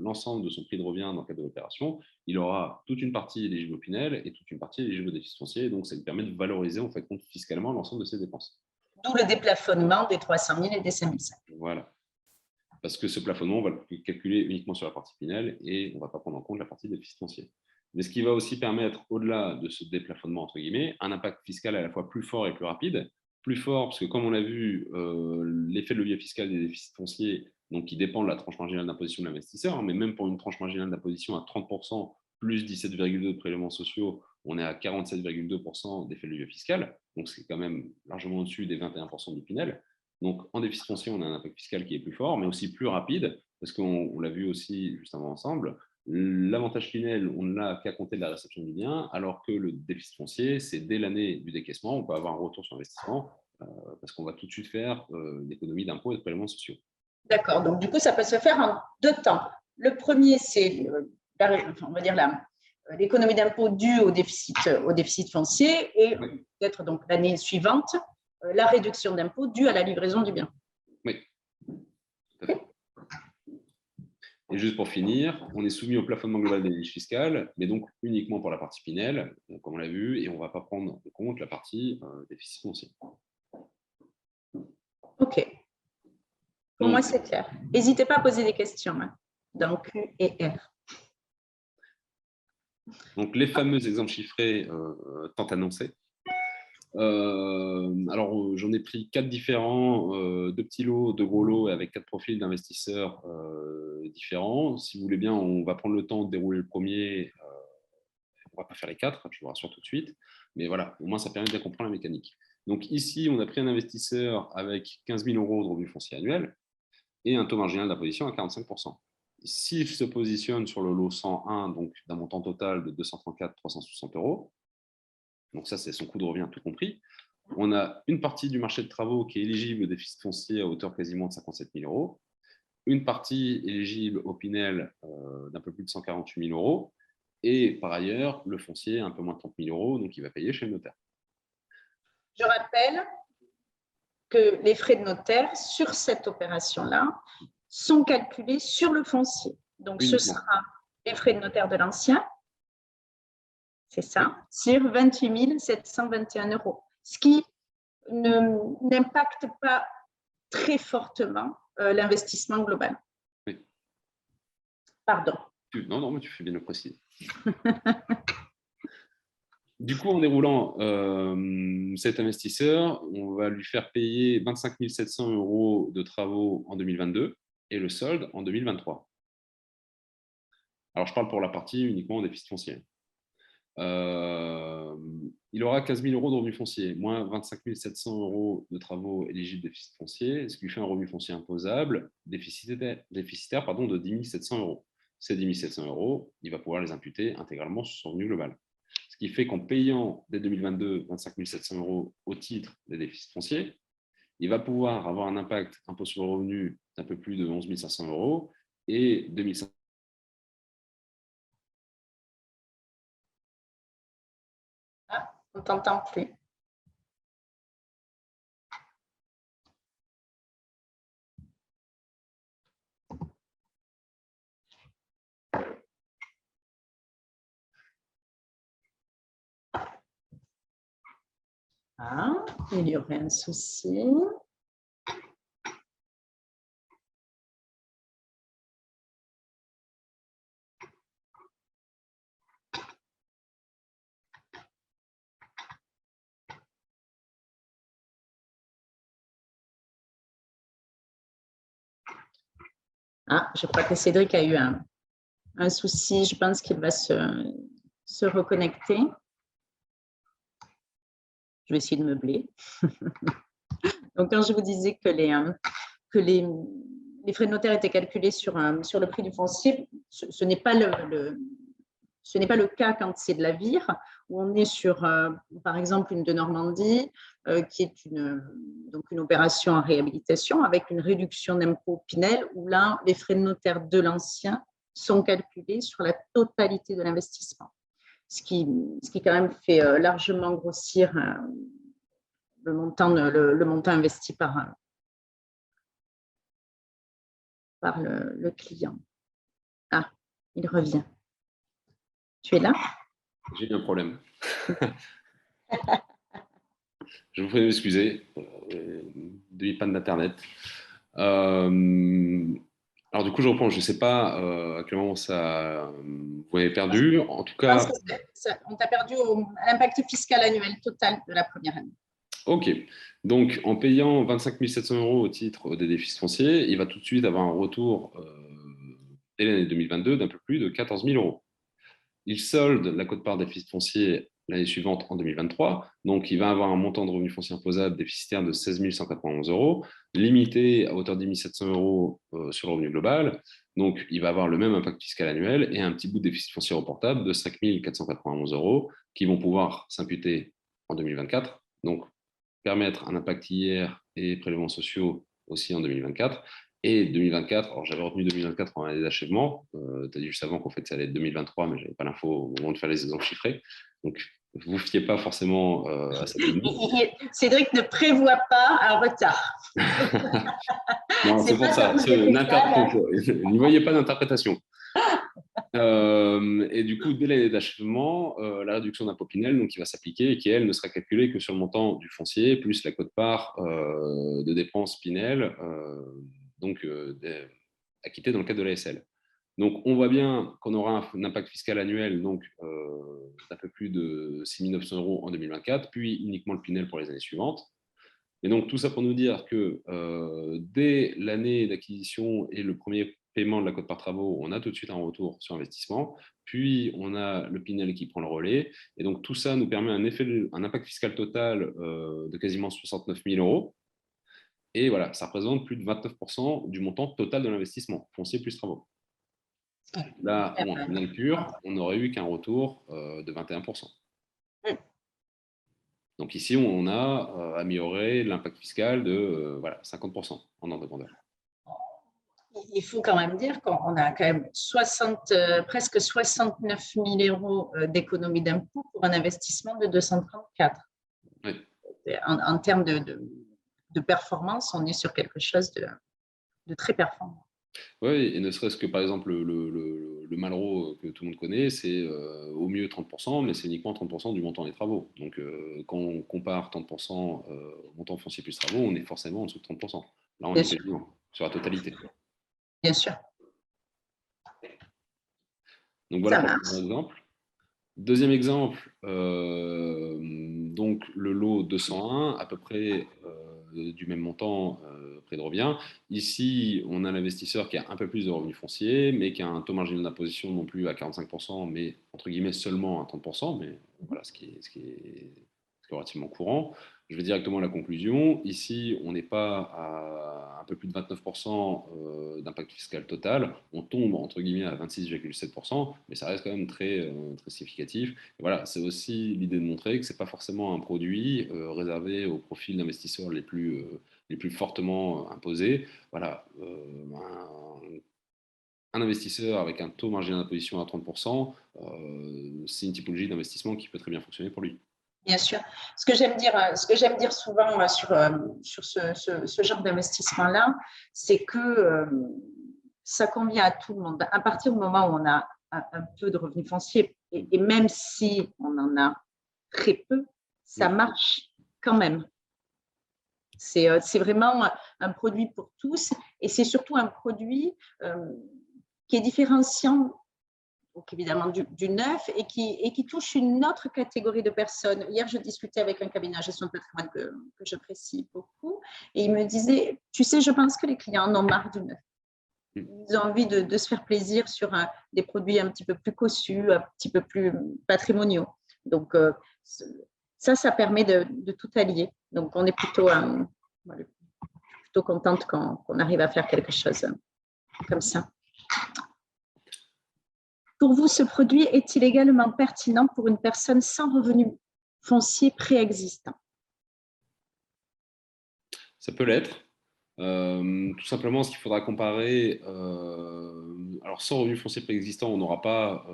l'ensemble de son prix de revient dans le cadre de l'opération, il aura toute une partie éligible au Pinel et toute une partie éligible au déficit foncier. Et donc, ça lui permet de valoriser en fait, compte fiscalement l'ensemble de ses dépenses. D'où le déplafonnement des 300 000 et des 5 500. Voilà. Parce que ce plafonnement, on va le calculer uniquement sur la partie Pinel et on ne va pas prendre en compte la partie déficit foncier. Mais ce qui va aussi permettre, au-delà de ce déplafonnement, entre guillemets, un impact fiscal à la fois plus fort et plus rapide. Plus fort, parce que comme on l'a vu, l'effet de levier fiscal des déficits fonciers, donc qui dépend de la tranche marginale d'imposition de l'investisseur, mais même pour une tranche marginale d'imposition à 30% plus 17,2% de prélèvements sociaux, on est à 47,2% d'effet de levier fiscal, donc c'est quand même largement au-dessus des 21% du Pinel. Donc en déficit foncier, on a un impact fiscal qui est plus fort, mais aussi plus rapide, parce qu'on l'a vu aussi juste avant ensemble, l'avantage Pinel, on ne l'a qu'à compter de la réception du bien, alors que le déficit foncier, c'est dès l'année du décaissement, on peut avoir un retour sur investissement, parce qu'on va tout de suite faire une économie d'impôts et de prélèvements sociaux. D'accord, donc du coup, ça peut se faire en 2 temps. Le premier, c'est on va dire l'économie d'impôt due au déficit foncier, et Oui. peut-être donc l'année suivante, la réduction d'impôt due à la livraison du bien. Oui, tout à fait. Et juste pour finir, on est soumis au plafonnement global des niches fiscales, mais donc uniquement pour la partie Pinel, comme on l'a vu, et on ne va pas prendre en compte la partie déficit foncier. OK. Pour moi, c'est clair. N'hésitez pas à poser des questions dans Q et R. Donc, les fameux exemples chiffrés tant annoncés. Alors, j'en ai pris 4 différents, 2 petits lots, 2 gros lots, avec 4 profils d'investisseurs différents. Si vous voulez bien, on va prendre le temps de dérouler le premier. On ne va pas faire les 4, je vous rassure tout de suite. Mais voilà, au moins, ça permet de bien comprendre la mécanique. Donc ici, on a pris un investisseur avec 15 000 € de revenus fonciers annuels et un taux marginal d'imposition à 45%. S'il se positionne sur le lot 101, donc d'un montant total de 234 360 €, donc ça, c'est son coût de revient tout compris, on a une partie du marché de travaux qui est éligible au déficit foncier à hauteur quasiment de 57 000 €, une partie éligible au Pinel d'un peu plus de 148 000 €, et par ailleurs, le foncier un peu moins de 30 000 €, donc il va payer chez le notaire. Je rappelle que les frais de notaire sur cette opération-là sont calculés sur le foncier. Donc, ce sera les frais de notaire de l'ancien, c'est ça, sur 28 721 €, ce qui n'impacte pas très fortement l'investissement global. Oui. Pardon. Non, mais tu fais bien le préciser. Du coup, en déroulant cet investisseur, on va lui faire payer 25 700 € de travaux en 2022 et le solde en 2023. Alors, je parle pour la partie uniquement déficit foncier. Il aura 15 000 € de revenus fonciers, moins 25 700 € de travaux éligibles déficit foncier, ce qui lui fait un revenu foncier imposable déficitaire de 10 700 €. Ces 10 700 €, il va pouvoir les imputer intégralement sur son revenu global. Ce qui fait qu'en payant dès 2022 25 700 € au titre des déficits fonciers, il va pouvoir avoir un impact impôt sur le revenu d'un peu plus de 11 500 € et 2 500 €. Ah, on ne t'entend plus. Ah, il y aurait un souci. Ah, je crois que Cédric a eu un souci. Je pense qu'il va se reconnecter. Je vais essayer de meubler. Donc, quand je vous disais que les les frais de notaire étaient calculés sur le prix du foncier. Ce n'est pas ce n'est pas le cas quand c'est de la vire, où on est sur, par exemple, une de Normandie, qui est donc une opération en réhabilitation avec une réduction d'impôt Pinel, où là, les frais de notaire de l'ancien sont calculés sur la totalité de l'investissement. Ce qui quand même fait largement grossir le montant investi par le client. Ah, il revient. Tu es là? J'ai eu un problème. Je vous prie de m'excuser. Demi-panne d'Internet. Alors du coup, je reprends. Je ne sais pas à quel moment vous avez perdu. En tout cas, on t'a perdu à l'impact fiscal annuel total de la première année. Ok. Donc, en payant 25 700 € au titre des déficits fonciers, il va tout de suite avoir un retour dès l'année 2022 d'un peu plus de 14 000 €. Il solde la quote-part déficit foncier l'année suivante en 2023. Donc, il va avoir un montant de revenu foncier imposable déficitaire de 16 191 €, limité à hauteur de 10 700 € sur le revenu global. Donc, il va avoir le même impact fiscal annuel et un petit bout de déficit foncier reportable de 5 491 € qui vont pouvoir s'imputer en 2024. Donc, permettre un impact IR et prélèvements sociaux aussi en 2024. Et 2024, alors j'avais retenu 2024 en année d'achèvement, tu as dit juste avant qu'en fait ça allait être 2023, mais je n'avais pas l'info au moment de faire les exemples chiffrés. Donc, vous ne vous fiez pas forcément à cette donnée. Cédric ne prévoit pas un retard. Non, c'est pour ça. N'y voyez pas d'interprétation. Et du coup, dès l'année d'achèvement, la réduction d'impôt Pinel donc, qui va s'appliquer et qui, elle, ne sera calculée que sur le montant du foncier, plus la quote-part de dépenses Pinel acquittée dans le cadre de l'ASL. Donc, on voit bien qu'on aura un impact fiscal annuel d'un peu plus de 6 900 € en 2024, puis uniquement le Pinel pour les années suivantes. Et donc, tout ça pour nous dire que dès l'année d'acquisition et le premier paiement de la quote par travaux, on a tout de suite un retour sur investissement. Puis, on a le Pinel qui prend le relais. Et donc, tout ça nous permet un impact fiscal total de quasiment 69 000 €. Et voilà, ça représente plus de 29% du montant total de l'investissement, foncier plus travaux. Là, en Pinel pur, on n'aurait eu qu'un retour de 21%. Donc ici, on a amélioré l'impact fiscal de 50% en ordre de grandeur. Il faut quand même dire qu'on a quand même presque 69 000 € d'économie d'impôt pour un investissement de 234. Oui. En termes de performance, on est sur quelque chose de très performant. Oui, et ne serait-ce que par exemple le Malraux que tout le monde connaît, c'est au mieux 30%, mais c'est uniquement 30% du montant des travaux. Donc quand on compare 30% au montant foncier plus travaux, on est forcément en dessous de 30%. Là, on est quasiment sur la totalité. Bien sûr. Donc voilà pour le premier exemple. Deuxième exemple, donc le lot 201, à peu près du même montant, près de revient. Ici, on a l'investisseur qui a un peu plus de revenus fonciers, mais qui a un taux marginal d'imposition non plus à 45%, mais entre guillemets seulement à 30%, mais voilà, ce qui est relativement courant. Je vais directement à la conclusion. Ici, on n'est pas à un peu plus de 29% d'impact fiscal total. On tombe, entre guillemets, à 26,7%, mais ça reste quand même très, très significatif. Et voilà, c'est aussi l'idée de montrer que ce n'est pas forcément un produit réservé au profil d'investisseurs les plus fortement imposés. Voilà, un investisseur avec un taux marginal d'imposition à 30%, c'est une typologie d'investissement qui peut très bien fonctionner pour lui. Bien sûr. Ce que j'aime dire souvent sur ce genre d'investissement-là, c'est que ça convient à tout le monde. À partir du moment où on a un peu de revenus fonciers, et même si on en a très peu, ça marche quand même. C'est vraiment un produit pour tous, et c'est surtout un produit qui est différenciant, donc évidemment du neuf, et qui touche une autre catégorie de personnes. Hier, je discutais avec un cabinet de gestion de patrimoine que j'apprécie beaucoup, et il me disait, tu sais, je pense que les clients en ont marre du neuf. Ils ont envie de se faire plaisir sur des produits un petit peu plus cossus, un petit peu plus patrimoniaux. Donc, ça permet de tout allier. Donc, on est plutôt plutôt contente qu'on arrive à faire quelque chose comme ça. Pour vous, ce produit est-il également pertinent pour une personne sans revenu foncier préexistant? Ça peut l'être. Tout simplement, ce qu'il faudra comparer, alors sans revenu foncier préexistant, on n'aura pas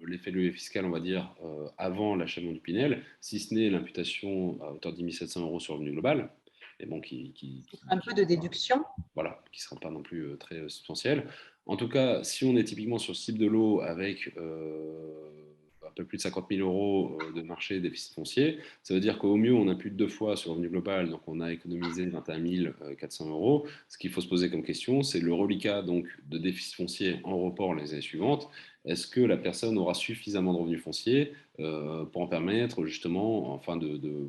l'effet de levier fiscal, on va dire, avant l'achèvement du Pinel, si ce n'est l'imputation à hauteur de 10 700 € sur le revenu global, et bon, un peu de déduction. Voilà, qui ne sera pas non plus très substantiel. En tout cas, si on est typiquement sur ce type de lot avec un peu plus de 50 000 € de marché déficit foncier, ça veut dire qu'au mieux, on impute 2 fois sur le revenu global, donc on a économisé 21 400 €. Ce qu'il faut se poser comme question, c'est le reliquat donc, de déficit foncier en report les années suivantes. Est-ce que la personne aura suffisamment de revenus fonciers pour en permettre justement, enfin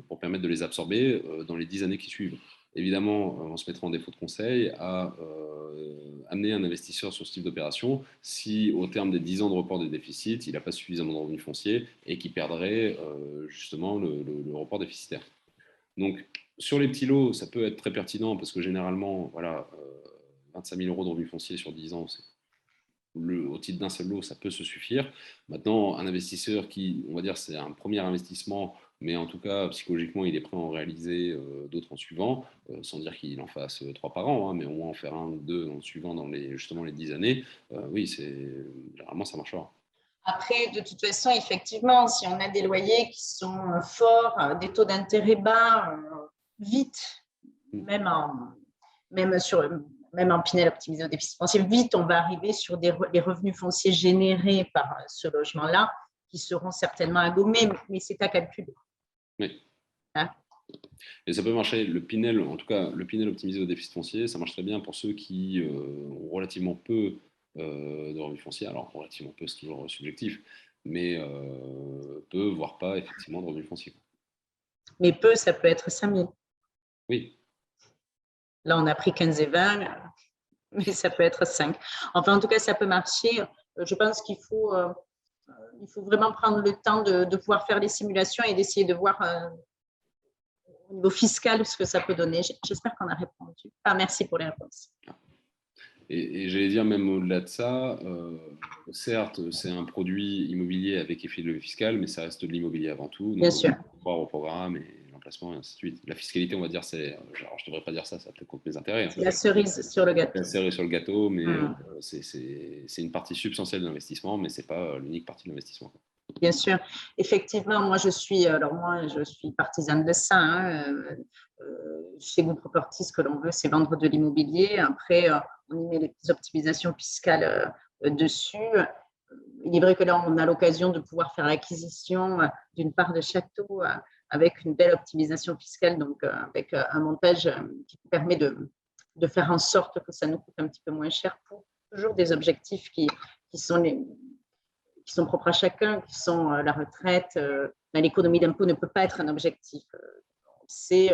pour permettre de les absorber dans les 10 années qui suivent? Évidemment, on se mettra en défaut de conseil à amener un investisseur sur ce type d'opération si, au terme des 10 ans de report des déficits, il n'a pas suffisamment de revenus fonciers et qu'il perdrait justement le report déficitaire. Donc, sur les petits lots, ça peut être très pertinent parce que généralement, voilà, 25 000 € de revenus fonciers sur 10 ans, au titre d'un seul lot, ça peut se suffire. Maintenant, un investisseur qui, on va dire, c'est un premier investissement, mais en tout cas, psychologiquement, il est prêt à en réaliser d'autres en suivant, sans dire qu'il en fasse 3 par an, hein, mais au moins en faire 1 ou 2 en suivant dans justement les 10 années. Oui, généralement, ça marchera. Après, de toute façon, effectivement, si on a des loyers qui sont forts, des taux d'intérêt bas, vite, même en Pinel optimisé au déficit foncier, vite, on va arriver sur les revenus fonciers générés par ce logement-là qui seront certainement à gommer, mais c'est à calculer. Oui. Hein? Et ça peut marcher, le Pinel, en tout cas, le Pinel optimisé au déficit foncier, ça marche très bien pour ceux qui ont relativement peu de revenus fonciers. Alors, relativement peu, c'est toujours subjectif, mais peu, voire pas, effectivement, de revenus fonciers. Mais peu, ça peut être 5 000. Oui. Là, on a pris 15 et 20, mais ça peut être 5. Enfin, en tout cas, ça peut marcher. Je pense qu'il faut vraiment prendre le temps de pouvoir faire les simulations et d'essayer de voir au niveau fiscal ce que ça peut donner. J'espère qu'on a répondu. Merci pour les réponses. Et j'allais dire, même au-delà de ça, certes, c'est un produit immobilier avec effet de levier fiscal, mais ça reste de l'immobilier avant tout. Donc, bien sûr. Il faut croire au programme et l'emplacement et ainsi de suite. La fiscalité, on va dire, alors je ne devrais pas dire ça, ça peut-être contre mes intérêts. C'est la cerise sur le gâteau. La cerise sur le gâteau, mais c'est une partie substantielle de l'investissement, mais ce n'est pas l'unique partie de l'investissement. Bien sûr. Effectivement, moi, je suis partisane de ça. Hein. Chez Good Properties, ce que l'on veut, c'est vendre de l'immobilier. Après, on y met les optimisations fiscales dessus. Il est vrai que là, on a l'occasion de pouvoir faire l'acquisition d'une part de château avec une belle optimisation fiscale, donc avec un montage qui permet de faire en sorte que ça nous coûte un petit peu moins cher pour toujours des objectifs qui sont propres à chacun, qui sont la retraite. L'économie d'impôt ne peut pas être un objectif. C'est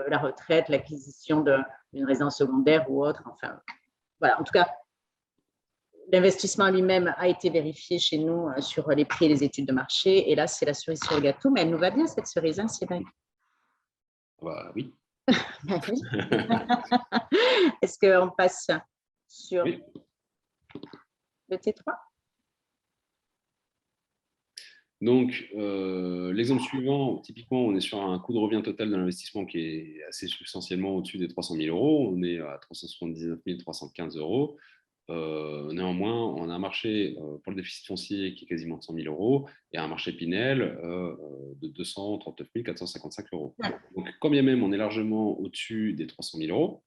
la retraite, l'acquisition d'une résidence secondaire ou autre. Enfin, voilà. En tout cas, l'investissement lui-même a été vérifié chez nous sur les prix et les études de marché. Et là, c'est la cerise sur le gâteau. Mais elle nous va bien, cette cerise, hein, c'est vrai. Bah, oui. Oui. Est-ce qu'on passe sur le T3? Donc, l'exemple suivant, typiquement, on est sur un coût de revient total de l'investissement qui est assez substantiellement au-dessus des 300 000 €. On est à 379 315 €. Néanmoins, on a un marché pour le déficit foncier qui est quasiment de 100 000 € et un marché Pinel de 239 455 €. Donc, quand bien même on est largement au-dessus des 300 000 €,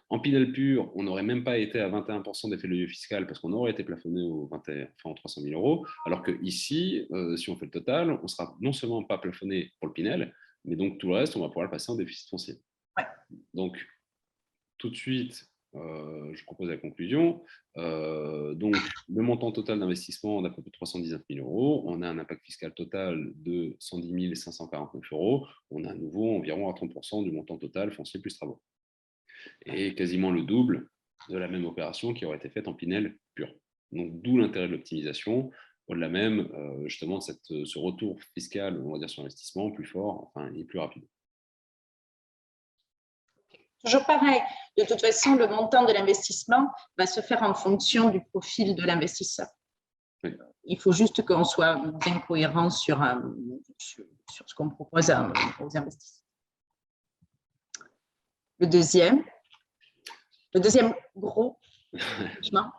en Pinel pur, on n'aurait même pas été à 21% d'effet de levier fiscal parce qu'on aurait été plafonné aux 300 000 €, alors qu'ici, si on fait le total, on ne sera non seulement pas plafonné pour le Pinel, mais donc tout le reste, on va pouvoir le passer en déficit foncier. Ouais. Donc, tout de suite, je propose la conclusion. Donc, le montant total d'investissement d'à peu près 319 000 €. On a un impact fiscal total de 110 549 €. On a à nouveau environ à 30% du montant total foncier plus travaux. Et quasiment le double de la même opération qui aurait été faite en Pinel pur. Donc, d'où l'intérêt de l'optimisation. Au-delà même, justement, de ce retour fiscal, on va dire, sur investissement plus fort, enfin, et plus rapide. Toujours pareil. De toute façon, le montant de l'investissement va se faire en fonction du profil de l'investisseur. Oui. Il faut juste qu'on soit bien cohérent sur ce qu'on propose aux investisseurs. Le deuxième gros changement.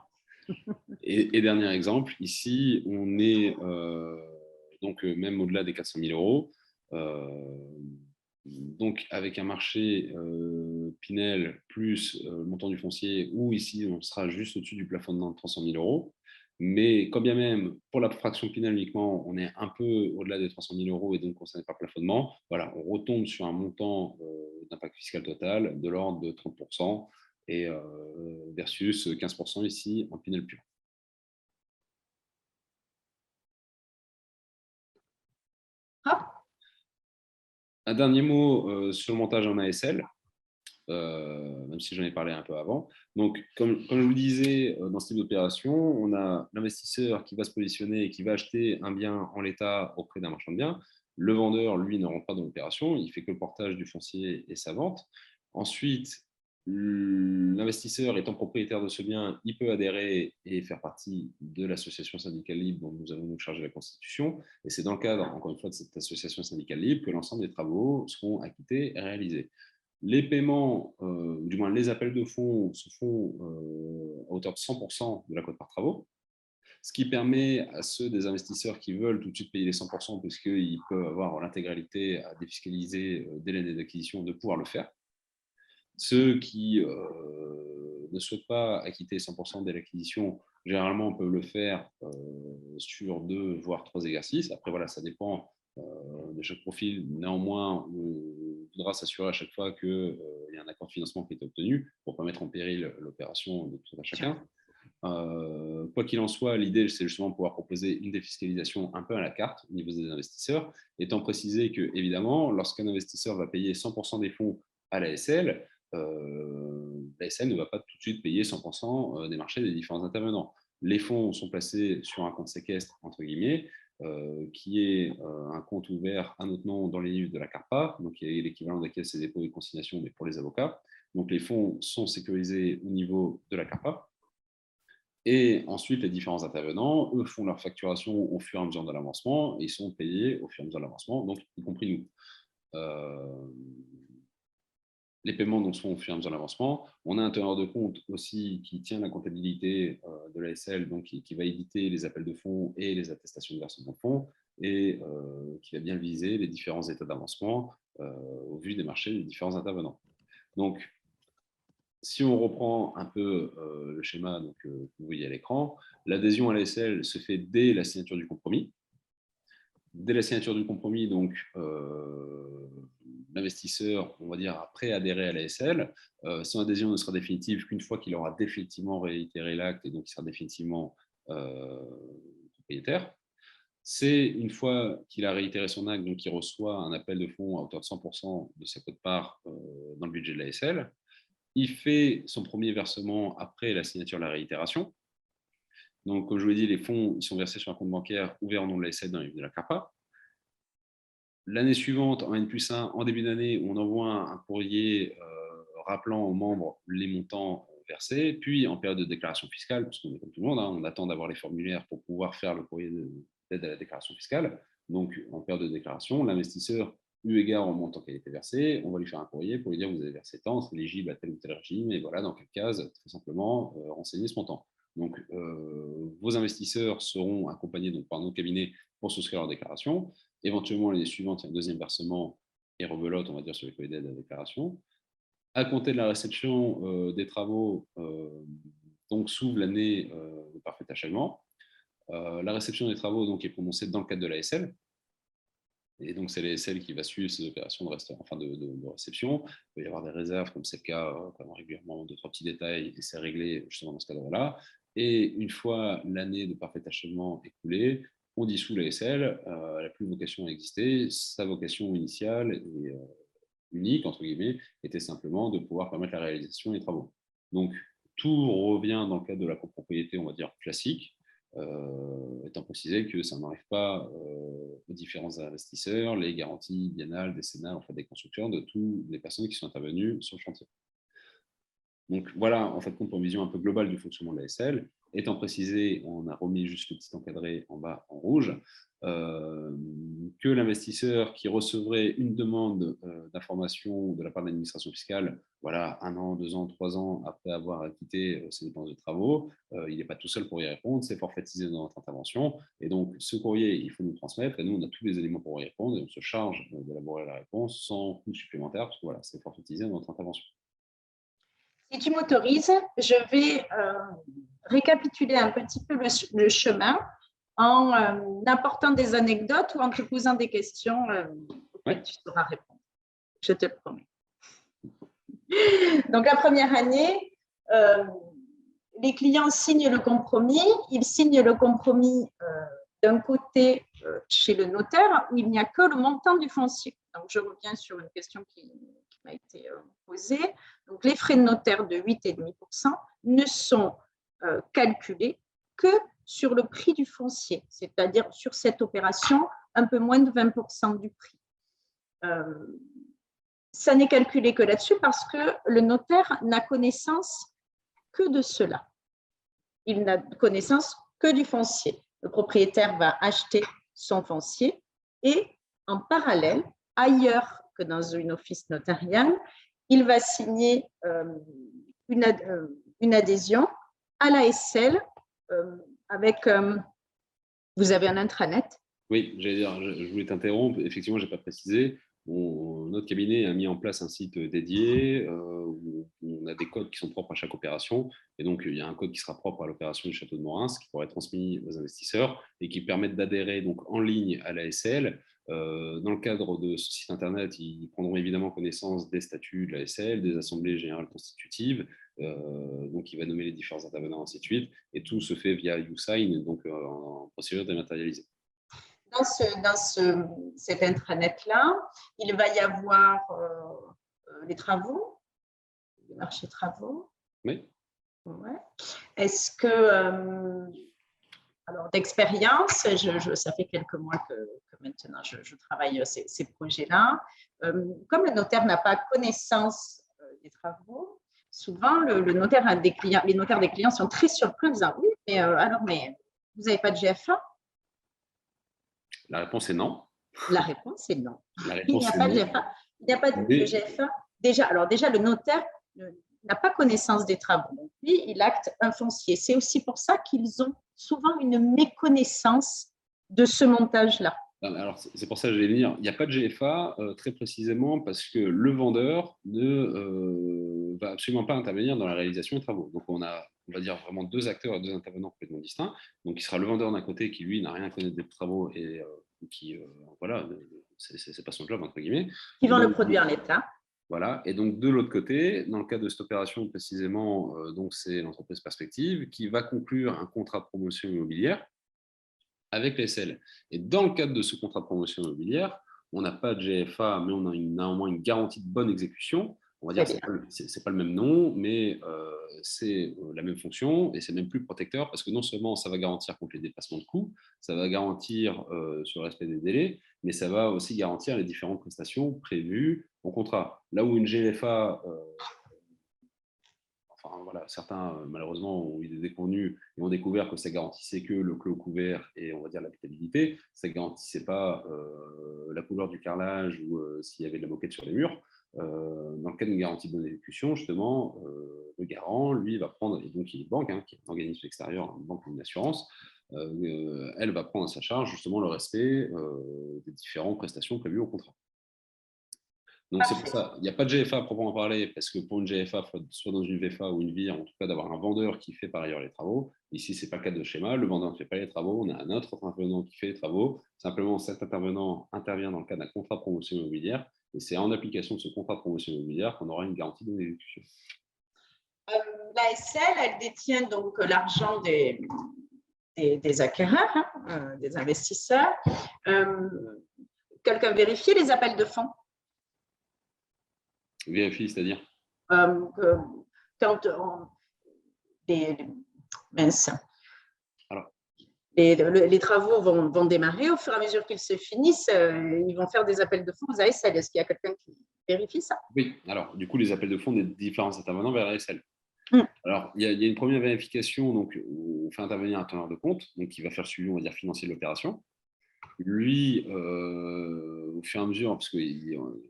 Et dernier exemple, ici, on est donc même au-delà des 400 000 euros. Donc, avec un marché Pinel plus le montant du foncier, où ici, on sera juste au-dessus du plafonnement de 300 000 euros. Mais quand bien même, pour la fraction Pinel uniquement, on est un peu au-delà des 300 000 euros et donc concerné par plafonnement. Voilà, on retombe sur un montant d'impact fiscal total de l'ordre de 30% et versus 15% ici en Pinel pur. Ah, Un dernier mot sur le montage en ASL, même si j'en ai parlé un peu avant. Donc, comme je vous le disais, dans ce type d'opération, on a l'investisseur qui va se positionner et qui va acheter un bien en l'état auprès d'un marchand de biens. Le vendeur, lui, ne rentre pas dans l'opération, il fait que le portage du foncier et sa vente. Ensuite, l'investisseur étant propriétaire de ce bien, il peut adhérer et faire partie de l'association syndicale libre dont nous avons nous chargé la constitution. Et c'est dans le cadre, encore une fois, de cette association syndicale libre que l'ensemble des travaux seront acquittés et réalisés. Les paiements, du moins les appels de fonds, se font à hauteur de 100% de la quote par travaux, ce qui permet à ceux des investisseurs qui veulent tout de suite payer les 100%, puisqu'ils peuvent avoir l'intégralité à défiscaliser dès l'année d'acquisition, de pouvoir le faire. Ceux qui ne souhaitent pas acquitter 100% dès l'acquisition, généralement, peuvent le faire sur 2 voire 3 exercices. Après, voilà, ça dépend de chaque profil. Néanmoins, on voudra s'assurer à chaque fois qu'il y a un accord de financement qui est obtenu pour ne pas mettre en péril l'opération de tout à chacun. Quoi qu'il en soit, l'idée, c'est justement de pouvoir proposer une défiscalisation un peu à la carte au niveau des investisseurs, étant précisé que, évidemment, lorsqu'un investisseur va payer 100% des fonds à l'ASL, l'ASL ne va pas tout de suite payer 100% des marchés des différents intervenants. Les fonds sont placés sur un compte séquestre, entre guillemets, qui est un compte ouvert à notre nom dans les livres de la CARPA, donc qui est l'équivalent de la Caisse des dépôts et consignations, mais pour les avocats. Donc les fonds sont sécurisés au niveau de la CARPA. Et ensuite, les différents intervenants, eux, font leur facturation au fur et à mesure de l'avancement et ils sont payés au fur et à mesure de l'avancement, donc y compris nous. Les paiements donc, sont au fur et à mesure de l'avancement. On a un teneur de compte aussi qui tient la comptabilité de l'ASL, donc qui va éditer les appels de fonds et les attestations de versement de fonds, et qui va bien viser les différents états d'avancement au vu des marchés des différents intervenants. Donc, si on reprend un peu le schéma que vous voyez à l'écran, l'adhésion à l'ASL se fait dès la signature du compromis. Dès la signature du compromis, donc, l'investisseur, on va dire, a pré-adhéré à l'ASL. Son adhésion ne sera définitive qu'une fois qu'il aura définitivement réitéré l'acte et donc il sera définitivement propriétaire. C'est une fois qu'il a réitéré son acte, donc il reçoit un appel de fonds à hauteur de 100% de sa quote-part dans le budget de l'ASL. Il fait son premier versement après la signature de la réitération. Donc, comme je vous l'ai dit, les fonds ils sont versés sur un compte bancaire ouvert au nom de l'ASL dans les livres de la CARPA. L'année suivante, en N+1, en début d'année, on envoie un courrier rappelant aux membres les montants versés. Puis, en période de déclaration fiscale, parce qu'on est comme tout le monde, on attend d'avoir les formulaires pour pouvoir faire le courrier d'aide à la déclaration fiscale. Donc, en période de déclaration, l'investisseur, eu égard au montant qui a été versé, on va lui faire un courrier pour lui dire vous avez versé tant, c'est éligible à tel ou tel régime, et voilà dans quelle case, très simplement, renseigner ce montant. Donc, vos investisseurs seront accompagnés donc, par nos cabinets pour souscrire leur déclaration. Éventuellement, l'année suivante, il y a un deuxième versement et rebelote, on va dire, sur les courriers d'aide à la déclaration. À compter de la réception des travaux, donc s'ouvre l'année de parfait achèvement. La réception des travaux donc, est prononcée dans le cadre de l'ASL. Et donc, c'est l'ASL qui va suivre ces opérations de réception. Il peut y avoir des réserves, comme c'est le cas régulièrement, 2-3 petits détails, et c'est réglé justement dans ce cadre-là. Et une fois l'année de parfait achèvement écoulée, on dissout l'ASL, elle n'a plus vocation à exister. Sa vocation initiale et unique, entre guillemets, était simplement de pouvoir permettre la réalisation des travaux. Donc, tout revient dans le cadre de la copropriété, on va dire, classique, étant précisé que ça n'arrive pas aux différents investisseurs, les garanties biennales, décennales, en fait, des constructeurs, de toutes les personnes qui sont intervenues sur le chantier. Donc voilà, en fait, pour une vision un peu globale du fonctionnement de la SL. Étant précisé, on a remis juste le petit encadré en bas en rouge, que l'investisseur qui recevrait une demande d'information de la part de l'administration fiscale, voilà, 1 an, 2 ans, 3 ans après avoir acquitté ses dépenses de travaux, il n'est pas tout seul pour y répondre, c'est forfaitisé dans notre intervention. Et donc, ce courrier, il faut nous transmettre, et nous, on a tous les éléments pour y répondre, et on se charge d'élaborer la réponse sans coût supplémentaire, parce que voilà, c'est forfaitisé dans notre intervention. Si tu m'autorises, je vais récapituler un petit peu le chemin en apportant des anecdotes ou en te posant des questions auxquelles tu sauras répondre. Je te le promets. Donc, la première année, les clients signent le compromis. Ils signent le compromis d'un côté chez le notaire où il n'y a que le montant du foncier. Donc, je reviens sur une question qui m'a été posée. Donc, les frais de notaire de 8,5% ne sont calculés que sur le prix du foncier, c'est-à-dire sur cette opération, un peu moins de 20% du prix. Ça n'est calculé que là-dessus parce que le notaire n'a connaissance que de cela. Il n'a connaissance que du foncier. Le propriétaire va acheter son foncier et en parallèle, ailleurs que dans une office notariale, il va signer une adhésion à la SL avec… vous avez un intranet? Oui, j'allais dire, je voulais t'interrompre. Effectivement, je n'ai pas précisé. Notre cabinet a mis en place un site dédié où on a des codes qui sont propres à chaque opération. Et donc, il y a un code qui sera propre à l'opération du Château de Morins qui pourrait être transmis aux investisseurs et qui permettent d'adhérer donc, en ligne à la SL. Dans le cadre de ce site internet, ils prendront évidemment connaissance des statuts de la SL, des assemblées générales constitutives. Donc, il va nommer les différents intervenants, ainsi de suite. Et tout se fait via YouSign, donc en procédure dématérialisée. Dans cet intranet-là, il va y avoir les travaux, les marchés travaux. Oui. Ouais. Est-ce que, alors d'expérience, ça fait quelques mois que maintenant je travaille ces projets-là. Comme le notaire n'a pas connaissance des travaux, souvent le notaire a des clients, les notaires des clients sont très surpris en disant oui, mais alors, mais vous n'avez pas de GFA? La réponse est non. La réponse est non. Il n'y a pas de GFA. Il n'y a pas de GFA. Déjà, le notaire n'a pas connaissance des travaux. Donc, lui, il acte un foncier. C'est aussi pour ça qu'ils ont souvent une méconnaissance de ce montage-là. Alors, c'est pour ça que je vais venir. Il n'y a pas de GFA très précisément parce que le vendeur ne va absolument pas intervenir dans la réalisation des travaux. Donc, on va dire vraiment deux acteurs et deux intervenants complètement distincts. Donc, il sera le vendeur d'un côté qui, lui, n'a rien à connaître des travaux et qui, voilà, c'est pas son job, entre guillemets. Qui vend le produit en l'état. Voilà. Et donc, de l'autre côté, dans le cadre de cette opération précisément, donc c'est l'entreprise Perspective qui va conclure un contrat de promotion immobilière avec les SL. Et dans le cadre de ce contrat de promotion immobilière, on n'a pas de GFA, mais on a néanmoins une garantie de bonne exécution. On va dire que ce n'est pas le même nom, mais c'est la même fonction et c'est même plus protecteur parce que non seulement ça va garantir contre les dépassements de coûts, ça va garantir sur le respect des délais, mais ça va aussi garantir les différentes prestations prévues en contrat. Là où une GFA… Enfin, voilà, certains, malheureusement, ont eu des déconvenus et ont découvert que ça garantissait que le clos couvert et, on va dire, l'habitabilité. Ça ne garantissait pas la couleur du carrelage ou s'il y avait de la moquette sur les murs. Dans le cas d'une garantie de bonne exécution, justement, le garant, lui, va prendre, et donc il est banque, qui est un organisme extérieur, une banque ou une assurance, elle va prendre à sa charge, justement, le respect des différentes prestations prévues au contrat. Donc, c'est pour ça, il n'y a pas de GFA à proprement parler, parce que pour une GFA, il faut soit dans une VFA ou une VIR, en tout cas d'avoir un vendeur qui fait par ailleurs les travaux. Ici, ce n'est pas le cas de schéma, le vendeur ne fait pas les travaux, on a un autre intervenant qui fait les travaux. Simplement, cet intervenant intervient dans le cadre d'un contrat de promotion immobilière, et c'est en application de ce contrat de promotion immobilière qu'on aura une garantie d'exécution. La SL, elle détient donc l'argent des acquéreurs, des investisseurs. Quelqu'un vérifie les appels de fonds? Vérifie, c'est-à-dire quand les travaux vont démarrer, au fur et à mesure qu'ils se finissent, ils vont faire des appels de fonds aux ASL. Est-ce qu'il y a quelqu'un qui vérifie ça? Oui, alors du coup, les appels de fonds des différents intervenants vers l'ASL. Alors, il y a une première vérification, donc on fait intervenir un teneur de compte, donc qui va faire le suivi, on va dire, financier de l'opération. Lui, au fur et à mesure, parce que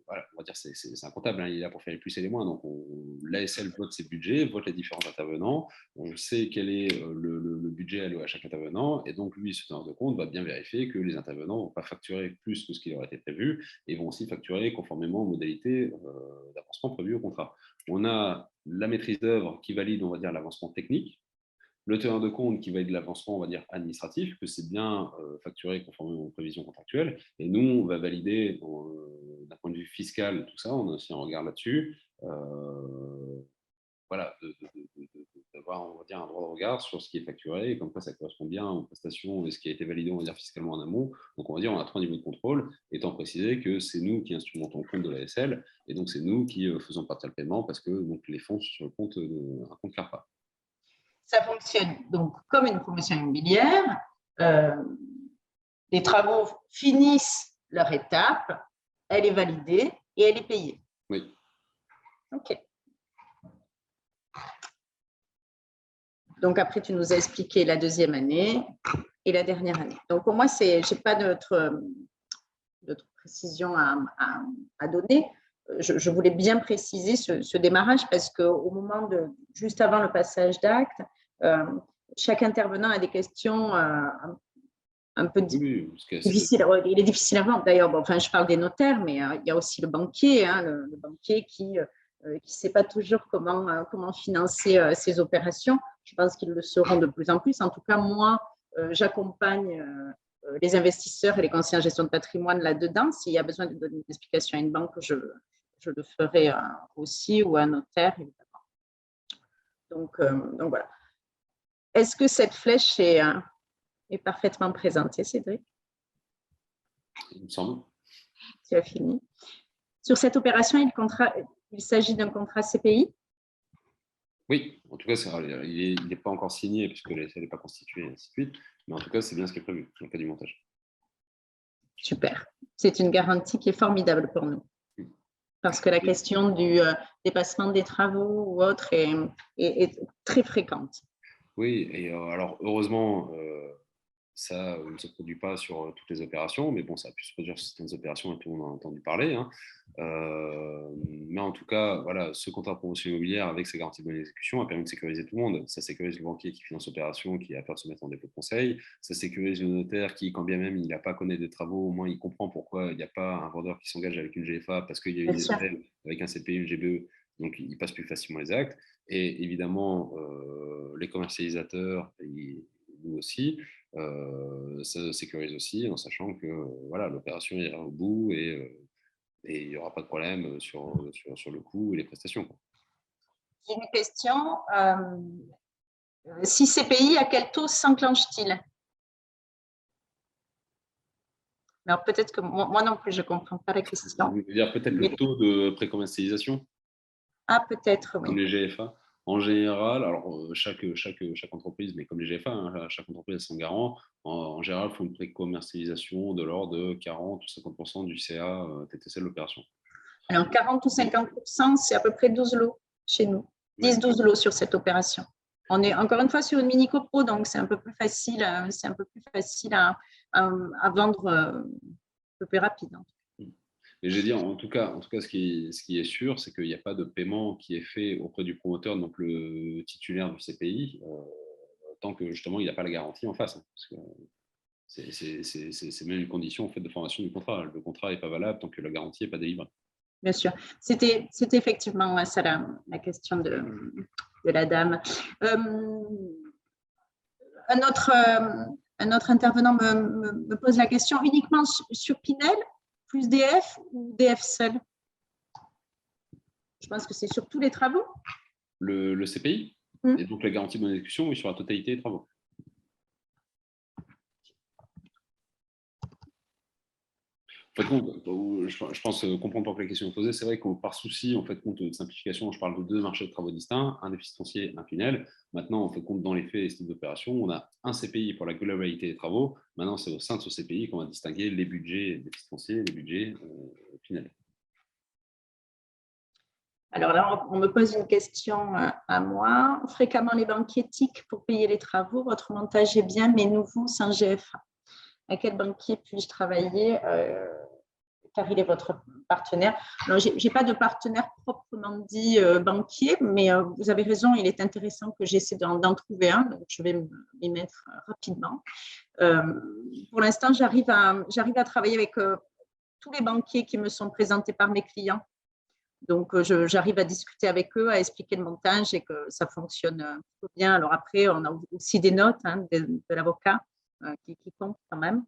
voilà, on va dire c'est un comptable, hein, il est là pour faire les plus et les moins. Donc, l'ASL vote ses budgets, vote les différents intervenants. On sait quel est le budget alloué à chaque intervenant. Et donc, lui, ce teneur de compte va bien vérifier que les intervenants ne vont pas facturer plus que ce qui aurait été prévu et vont aussi facturer conformément aux modalités d'avancement prévues au contrat. On a la maîtrise d'œuvre qui valide, on va dire, l'avancement technique, le teneur de compte qui valide l'avancement, on va dire, administratif, que c'est bien facturé conformément aux prévisions contractuelles. Et nous, on va valider, d'un point de vue fiscal, tout ça, on a aussi un regard là-dessus. Voilà, d'avoir, on va dire, un droit de regard sur ce qui est facturé et comme quoi ça correspond bien aux prestations et ce qui a été validé, on va dire, fiscalement en amont. Donc, on va dire, on a 3 niveaux de contrôle, étant précisé que c'est nous qui instrumentons le compte de la SL et donc c'est nous qui faisons partir le paiement parce que donc, les fonds sont sur le compte un compte CARPA. Ça fonctionne donc comme une promotion immobilière. Les travaux finissent leur étape, elle est validée et elle est payée. Oui. OK. Donc, après, tu nous as expliqué la deuxième année et la dernière année. Donc, pour moi, je n'ai pas d'autres précisions à donner. Je voulais bien préciser ce démarrage parce qu'au moment juste avant le passage d'acte, chaque intervenant a des questions un peu difficiles. Il est difficile à vendre. D'ailleurs, enfin, je parle des notaires, mais il y a aussi le banquier, hein, le banquier qui ne sait pas toujours comment financer ses opérations. Je pense qu'ils le sauront de plus en plus. En tout cas, moi, j'accompagne les investisseurs et les conseillers en gestion de patrimoine là-dedans. S'il y a besoin de donner une explication à une banque, je le ferai aussi, ou à un notaire, évidemment. Donc voilà. Est-ce que cette flèche est parfaitement présentée, Cédric? Il me semble. Tu as fini. Sur cette opération, il s'agit d'un contrat CPI? Oui, en tout cas, il n'est pas encore signé puisque la SL n'est pas constituée, et ainsi de suite. Mais en tout cas, c'est bien ce qui est prévu dans le cas du montage. Super. C'est une garantie qui est formidable pour nous. Parce que la question du dépassement des travaux ou autre est très fréquente. Oui, et alors heureusement, ça ne se produit pas sur toutes les opérations, mais bon, ça a pu se produire sur certaines opérations et tout le monde en a entendu parler. Hein. Mais en tout cas, voilà, ce contrat de promotion immobilière avec ses garanties de bonne exécution a permis de sécuriser tout le monde. Ça sécurise le banquier qui finance l'opération, qui a peur de se mettre en dépôt de conseil. Ça sécurise le notaire qui, quand bien même il n'a pas connu des travaux, au moins il comprend pourquoi il n'y a pas un vendeur qui s'engage avec une GFA parce qu'il y a une SL avec un CPI, une GBE, donc il passe plus facilement les actes. Et évidemment, les commercialisateurs, et nous aussi, ça sécurise aussi en sachant que voilà, l'opération ira au bout et il n'y aura pas de problème sur le coût et les prestations. J'ai une question. Si CPI, à quel taux s'enclenche-t-il? Alors peut-être que moi non plus, je ne comprends pas la question. Vous voulez dire peut-être le taux de pré-commercialisation? Ah, peut-être, oui. Comme les GFA. En général, alors chaque entreprise, mais comme les GFA, hein, chaque entreprise a son garant, en général, font une pré-commercialisation de l'ordre de 40 ou 50% du CA TTC de l'opération. Alors 40 ou 50%, c'est à peu près 12 lots chez nous. 10-12 lots sur cette opération. On est encore une fois sur une mini copro, donc c'est un peu plus facile, à vendre, un peu plus rapide. Et je vais dire, en tout cas, ce qui est sûr, c'est qu'il n'y a pas de paiement qui est fait auprès du promoteur, donc le titulaire du CPI, tant que justement il n'a pas la garantie en face. Hein, parce que c'est même une condition en fait, de formation du contrat. Le contrat n'est pas valable tant que la garantie n'est pas délivrée. Bien sûr. C'était effectivement ça la question de la dame. Un autre intervenant me pose la question, uniquement sur Pinel, plus DF ou DF seul? Je pense que c'est sur tous les travaux. Le CPI et donc la garantie de bonne exécution, oui, sur la totalité des travaux. En fait, je pense comprendre pourquoi la question est posée. C'est vrai que par souci, en fait, compte de simplification, je parle de deux marchés de travaux distincts, un déficit foncier, un Pinel. Maintenant, on fait compte dans les faits et ce type d'opération. On a un CPI pour la globalité des travaux. Maintenant, c'est au sein de ce CPI qu'on va distinguer les budgets déficit foncier et les budgets Pinel. Alors là, on me pose une question à moi. Fréquemment, les banquiers tiquent pour payer les travaux. Votre montage est bien, mais nouveau sans GFA. À quel banquier puis-je travailler car il est votre partenaire. Alors, je n'ai pas de partenaire proprement dit banquier, mais vous avez raison, il est intéressant que j'essaie d'en trouver un, donc je vais m'y mettre rapidement. Pour l'instant, j'arrive à travailler avec tous les banquiers qui me sont présentés par mes clients. Donc, j'arrive à discuter avec eux, à expliquer le montage et que ça fonctionne bien. Alors après, on a aussi des notes de l'avocat qui comptent quand même.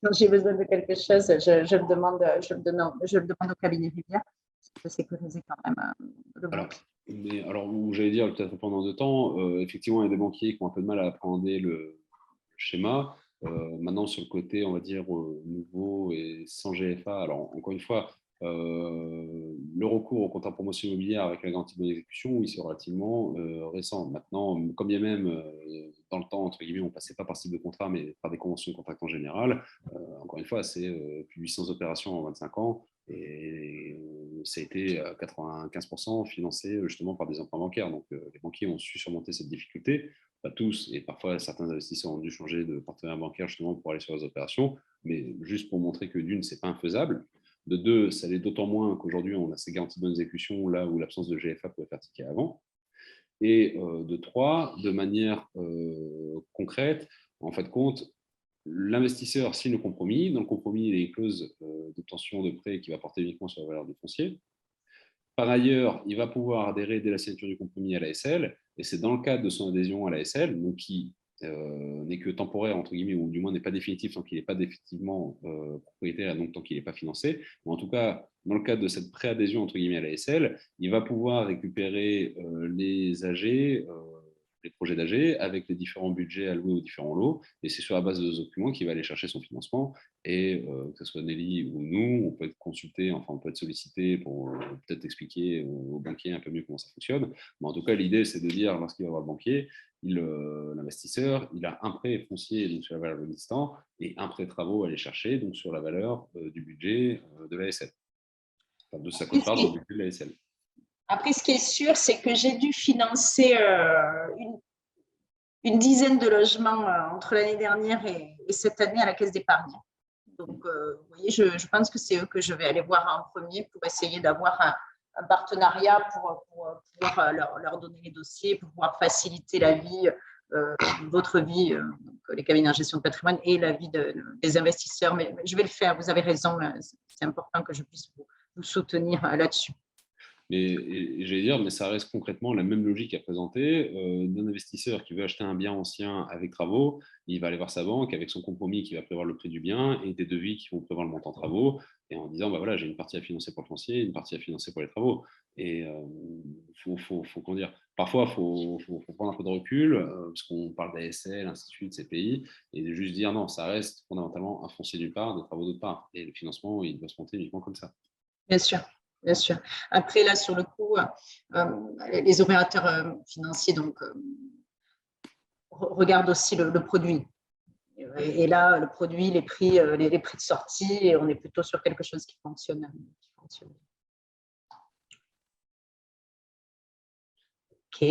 Quand j'ai besoin de quelque chose, je le demande au cabinet Rivière. C'est sécurisé quand même le Alors, banquier. alors j'allais dire, peut-être pendant 2 temps, effectivement, il y a des banquiers qui ont un peu de mal à appréhender le schéma. Maintenant, sur le côté, on va dire, nouveau et sans GFA, alors encore une fois, le recours au contrat de promotion immobilière avec la garantie de bonne exécution, oui, c'est relativement récent. Maintenant, comme bien même dans le temps, entre guillemets, on ne passait pas par ce type de contrat, mais par des conventions de contractants en général, encore une fois, c'est plus de 800 opérations en 25 ans et ça a été à 95% financé justement par des emprunts bancaires. Donc, les banquiers ont su surmonter cette difficulté. Pas tous, et parfois certains investisseurs ont dû changer de partenaire bancaire justement pour aller sur les opérations, mais juste pour montrer que d'une, c'est pas infaisable. De deux, ça l'est d'autant moins qu'aujourd'hui, on a ces garanties de bonne exécution là où l'absence de GFA pouvait faire ticker avant. Et de trois, de manière concrète, en fait, compte, l'investisseur signe le compromis. Dans le compromis, il y a une clause d'obtention de prêt qui va porter uniquement sur la valeur du foncier. Par ailleurs, il va pouvoir adhérer dès la signature du compromis à l'ASL, et c'est dans le cadre de son adhésion à l'ASL, donc qui n'est que temporaire, entre guillemets, ou du moins n'est pas définitif tant qu'il n'est pas définitivement propriétaire, et donc tant qu'il n'est pas financé. Mais en tout cas, dans le cadre de cette préadhésion, entre guillemets, à l'ASL, il va pouvoir récupérer les AG, les projets d'AG, avec les différents budgets alloués aux différents lots, et c'est sur la base de ce document qu'il va aller chercher son financement. Et que ce soit Nelly ou nous, on peut être consulté, enfin on peut être sollicité pour peut-être expliquer au banquier un peu mieux comment ça fonctionne. Mais en tout cas, l'idée, c'est de dire, lorsqu'il va voir le banquier, l'investisseur, il a un prêt foncier donc sur la valeur de l'existant et un prêt travaux à aller chercher donc sur la valeur du budget de l'ASL. Enfin, de sa quote-part dans le budget de l'ASL. Après, ce qui est sûr, c'est que j'ai dû financer une dizaine de logements entre l'année dernière et cette année à la Caisse d'épargne. Donc, vous voyez, je pense que c'est eux que je vais aller voir en premier pour essayer d'avoir un partenariat pour pouvoir leur donner les dossiers, pour pouvoir faciliter la vie, votre vie, donc les cabinets en gestion de patrimoine et la vie des investisseurs. Mais je vais le faire, vous avez raison, c'est important que je puisse vous soutenir là-dessus. Et j'allais dire, mais ça reste concrètement la même logique à présenter d'un investisseur qui veut acheter un bien ancien avec travaux. Il va aller voir sa banque avec son compromis qui va prévoir le prix du bien et des devis qui vont prévoir le montant de travaux, et en disant bah voilà, j'ai une partie à financer pour le foncier, une partie à financer pour les travaux. Et faut qu'on dire, parfois faut prendre un peu de recul parce qu'on parle d'ASL, ainsi de suite, CPI, et de juste dire non, ça reste fondamentalement un foncier d'une part, des travaux d'autre part, et le financement il doit se monter uniquement comme ça. Bien sûr. Bien sûr. Après, là, sur le coup, les opérateurs financiers donc, regardent aussi le produit. Et là, le produit, les prix de sortie, et on est plutôt sur quelque chose qui fonctionne. OK.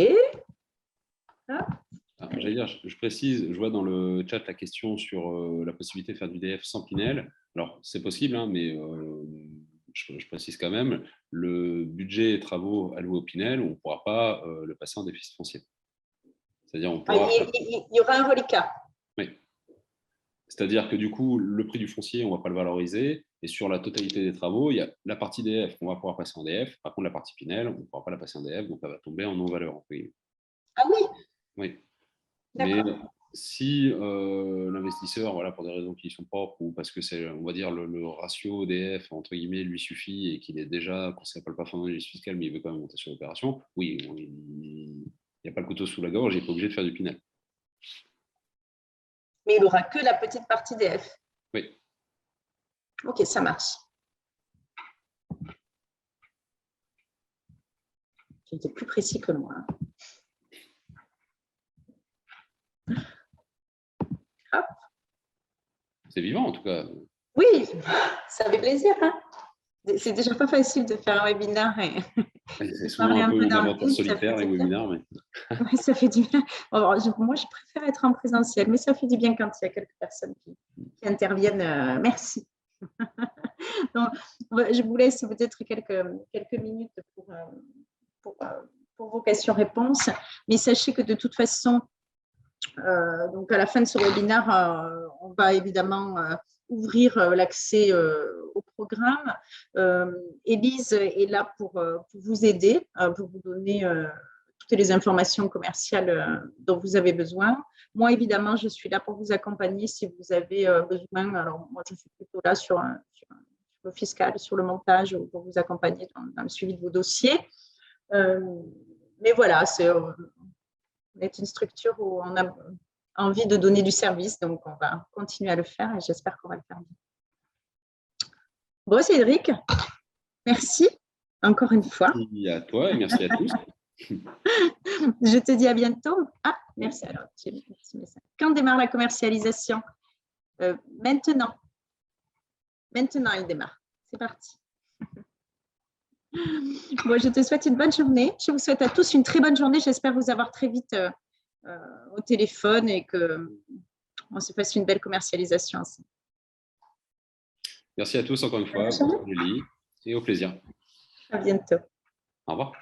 J'allais dire, je précise, je vois dans le chat la question sur la possibilité de faire du DF sans Pinel. Alors, c'est possible, hein, mais je précise quand même, le budget travaux alloué au Pinel, on ne pourra pas le passer en déficit foncier. C'est-à-dire, on pourra. Il y aura un reliquat. Oui. C'est-à-dire que du coup, le prix du foncier, on ne va pas le valoriser. Et sur la totalité des travaux, il y a la partie DF qu'on va pouvoir passer en DF. Par contre, la partie Pinel, on ne pourra pas la passer en DF, donc elle va tomber en non-valeur. Ah oui. Oui. Mais si l'investisseur, voilà, pour des raisons qui sont propres ou parce que c'est, on va dire, le ratio DF, entre guillemets, lui suffit et qu'il est déjà, qu'on ne sait pas le plafond de fiscal, mais il veut quand même monter sur l'opération, oui, il n'y a pas le couteau sous la gorge, il n'est pas obligé de faire du Pinel. Mais il n'aura que la petite partie DF. Oui. Ok, ça marche. J'ai été plus précis que moi. Hop. C'est vivant, en tout cas. Oui, ça fait plaisir. Hein, C'est déjà pas facile de faire un webinaire et C'est de souvent parler un un peu peu une dans le aventure vide, ça fait solitaire, les du bien. webinaires. Mais... Ouais, ça fait du bien. Alors, moi, je préfère être en présentiel, mais ça fait du bien quand il y a quelques personnes qui interviennent. Merci. Donc, je vous laisse peut-être quelques minutes pour, pour vos questions-réponses, mais sachez que de toute façon, donc à la fin de ce webinaire, on va évidemment ouvrir l'accès au programme. Élise est là pour vous aider, pour vous donner toutes les informations commerciales dont vous avez besoin. Moi, évidemment, je suis là pour vous accompagner si vous avez besoin. Alors, moi, je suis plutôt là sur le fiscal, sur le montage, pour vous accompagner dans le suivi de vos dossiers. Mais voilà, on est une structure où on a envie de donner du service, donc on va continuer à le faire et j'espère qu'on va le faire bien. Bon, Cédric, merci encore une fois. Merci à toi et merci à tous. Je te dis à bientôt. Ah, merci. Alors, j'ai mis un petit message. Quand démarre la commercialisation? Maintenant. Maintenant, elle démarre. C'est parti. Bon, je te souhaite une bonne journée. Je vous souhaite à tous une très bonne journée. J'espère vous avoir très vite au téléphone et qu'on se fasse une belle commercialisation ensemble. Merci à tous encore une fois. Et au plaisir. À bientôt. Au revoir.